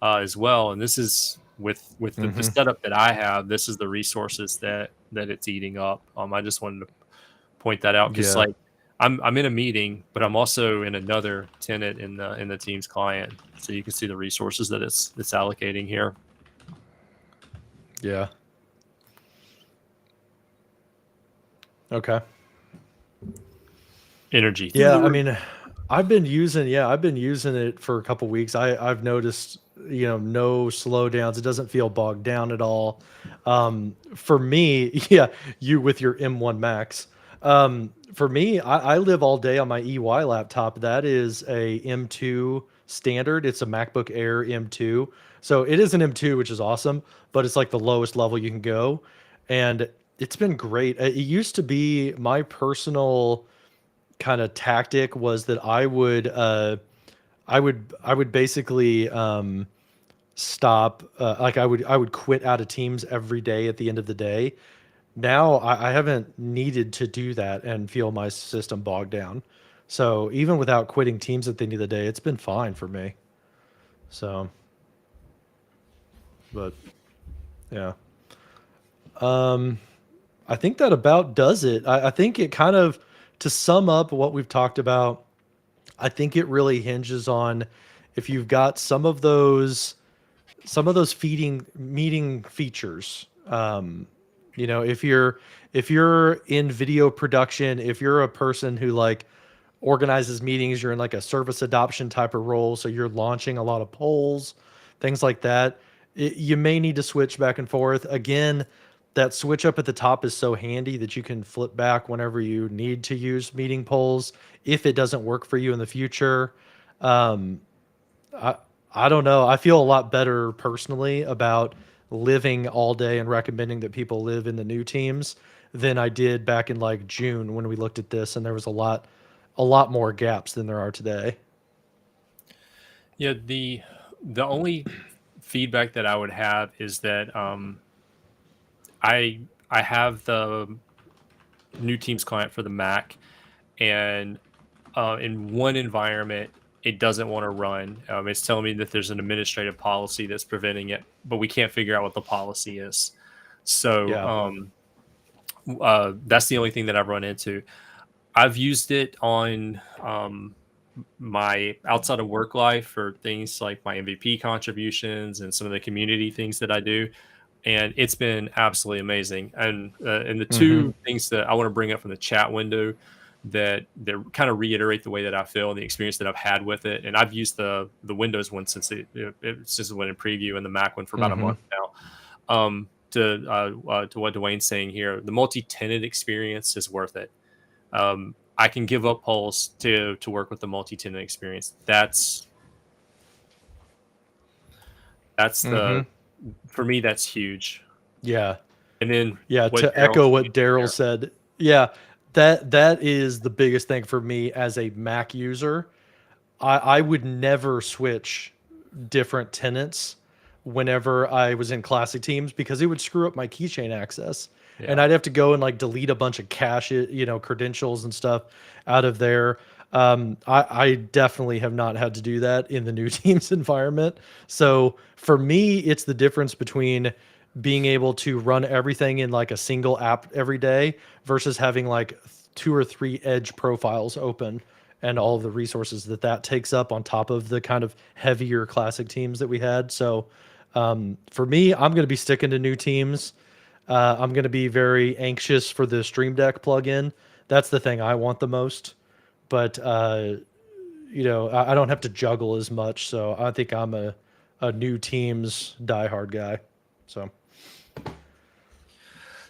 as well. And this is with the Hmm. setup that I have. This is the resources that it's eating up. I just wanted to point that out because Yeah. like I'm in a meeting, but I'm also in another tenant in the Teams client, so you can see the resources that it's allocating here. Yeah. Okay. Energy through Yeah. the I roof. mean, I've been using it for a couple weeks. I've noticed, no slowdowns. It doesn't feel bogged down at all. For me, yeah, you with your M1 Max. For me, I live all day on my EY laptop. That is a M2 standard. It's a MacBook Air M2. So it is an M2, which is awesome, but it's like the lowest level you can go. And it's been great. It used to be my personal kind of tactic was that I would basically stop like I would quit out of teams every day at the end of the day. Now I haven't needed to do that and feel my system bogged down. So even without quitting teams at the end of the day, it's been fine for me. So, but yeah, I think that about does it. I think it kind of, to sum up what we've talked about, I think it really hinges on if you've got some of those feeding meeting features. If you're in video production, if you're a person who like organizes meetings, you're in like a service adoption type of role, so you're launching a lot of polls, things like that. You may need to switch back and forth. Again, that switch up at the top is so handy that you can flip back whenever you need to use meeting polls if it doesn't work for you in the future. Um, I I don't know. I feel a lot better personally about living all day and recommending that people live in the new teams than I did back in like June when we looked at this and there was a lot more gaps than there are today. Yeah, the only feedback that I would have is that I have the new Teams client for the Mac, and in one environment it doesn't want to run. It's telling me that there's an administrative policy that's preventing it, but we can't figure out what the policy is. So Yeah. that's the only thing that I've run into. I've used it on my outside of work life for things like my MVP contributions and some of the community things that I do, and it's been absolutely amazing. And the Hmm. two things that I want to bring up from the chat window that kind of reiterate the way that I feel and the experience that I've had with it. And I've used the Windows one since it went in preview, and the Mac one for about a Hmm. month now. To what Dwayne's saying here, the multi-tenant experience is worth it. I can give up polls to work with the multi-tenant experience. That's Hmm. the for me, that's huge. Yeah. And then Yeah, what to Daryl's echo what mentioned Daryl there, said, yeah, that is the biggest thing for me as a Mac user. I would never switch different tenants whenever I was in classic teams because it would screw up my keychain access. And yeah. I'd have to go and like delete a bunch of cache, credentials and stuff out of there. I definitely have not had to do that in the new teams environment. So for me, it's the difference between being able to run everything in like a single app every day versus having like two or three edge profiles open and all of the resources that that takes up on top of the kind of heavier classic teams that we had. So for me, I'm going to be sticking to new teams. I'm going to be very anxious for the Stream Deck plugin. That's the thing I want the most. But I don't have to juggle as much, so I think I'm a new teams diehard guy. So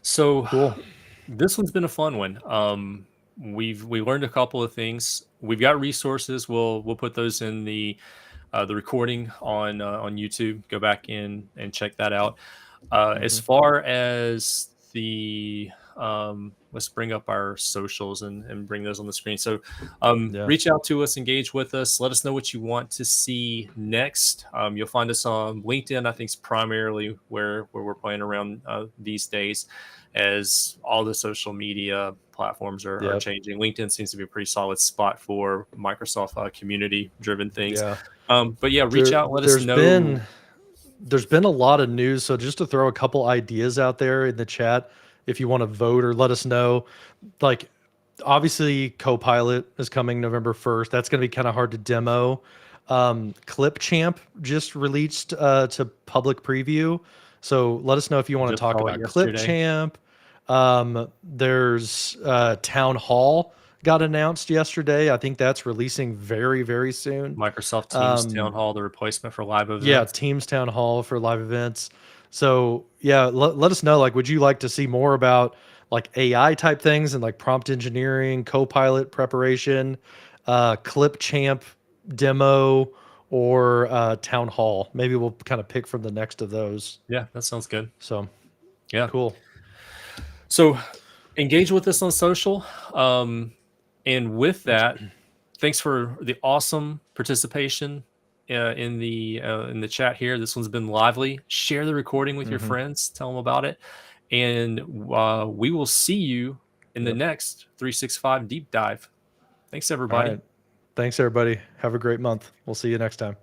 So cool. this one's been a fun one. We learned a couple of things. We've got resources. We'll put those in the recording on YouTube. Go back in and check that out. As Hmm. far as the let's bring up our socials and bring those on the screen. So Yeah. reach out to us, engage with us, let us know what you want to see next. You'll find us on LinkedIn. I think is primarily where we're playing around these days, as all the social media platforms are Yep. changing. LinkedIn seems to be a pretty solid spot for Microsoft community driven things. Yeah. But yeah, reach There out, let us there's know. been there's been a lot of news, so just to throw a couple ideas out there in the chat if you want to vote or let us know. Like obviously Copilot is coming November 1st. That's going to be kind of hard to demo. Clipchamp just released to public preview. So let us know if you want to Just talk saw it about yesterday. Clipchamp. There's Town Hall got announced yesterday. I think that's releasing very, very soon. Microsoft Teams Town Um, Hall, the replacement for live yeah, events. Teams Town Hall for live events. So yeah, let us know. Like, would you like to see more about like AI type things and like prompt engineering, Copilot preparation, Clipchamp demo, or Town Hall? Maybe we'll kind of pick from the next of those. Yeah, that sounds good. So Yeah. cool. So engage with us on social. And with that, thanks for the awesome participation in the chat here. This one's been lively. Share the recording with your Hmm. friends. Tell them about it, and we will see you in the Yep. next 365 deep dive. Thanks, All everybody. right. Thanks, everybody. Have a great month. We'll see you next time.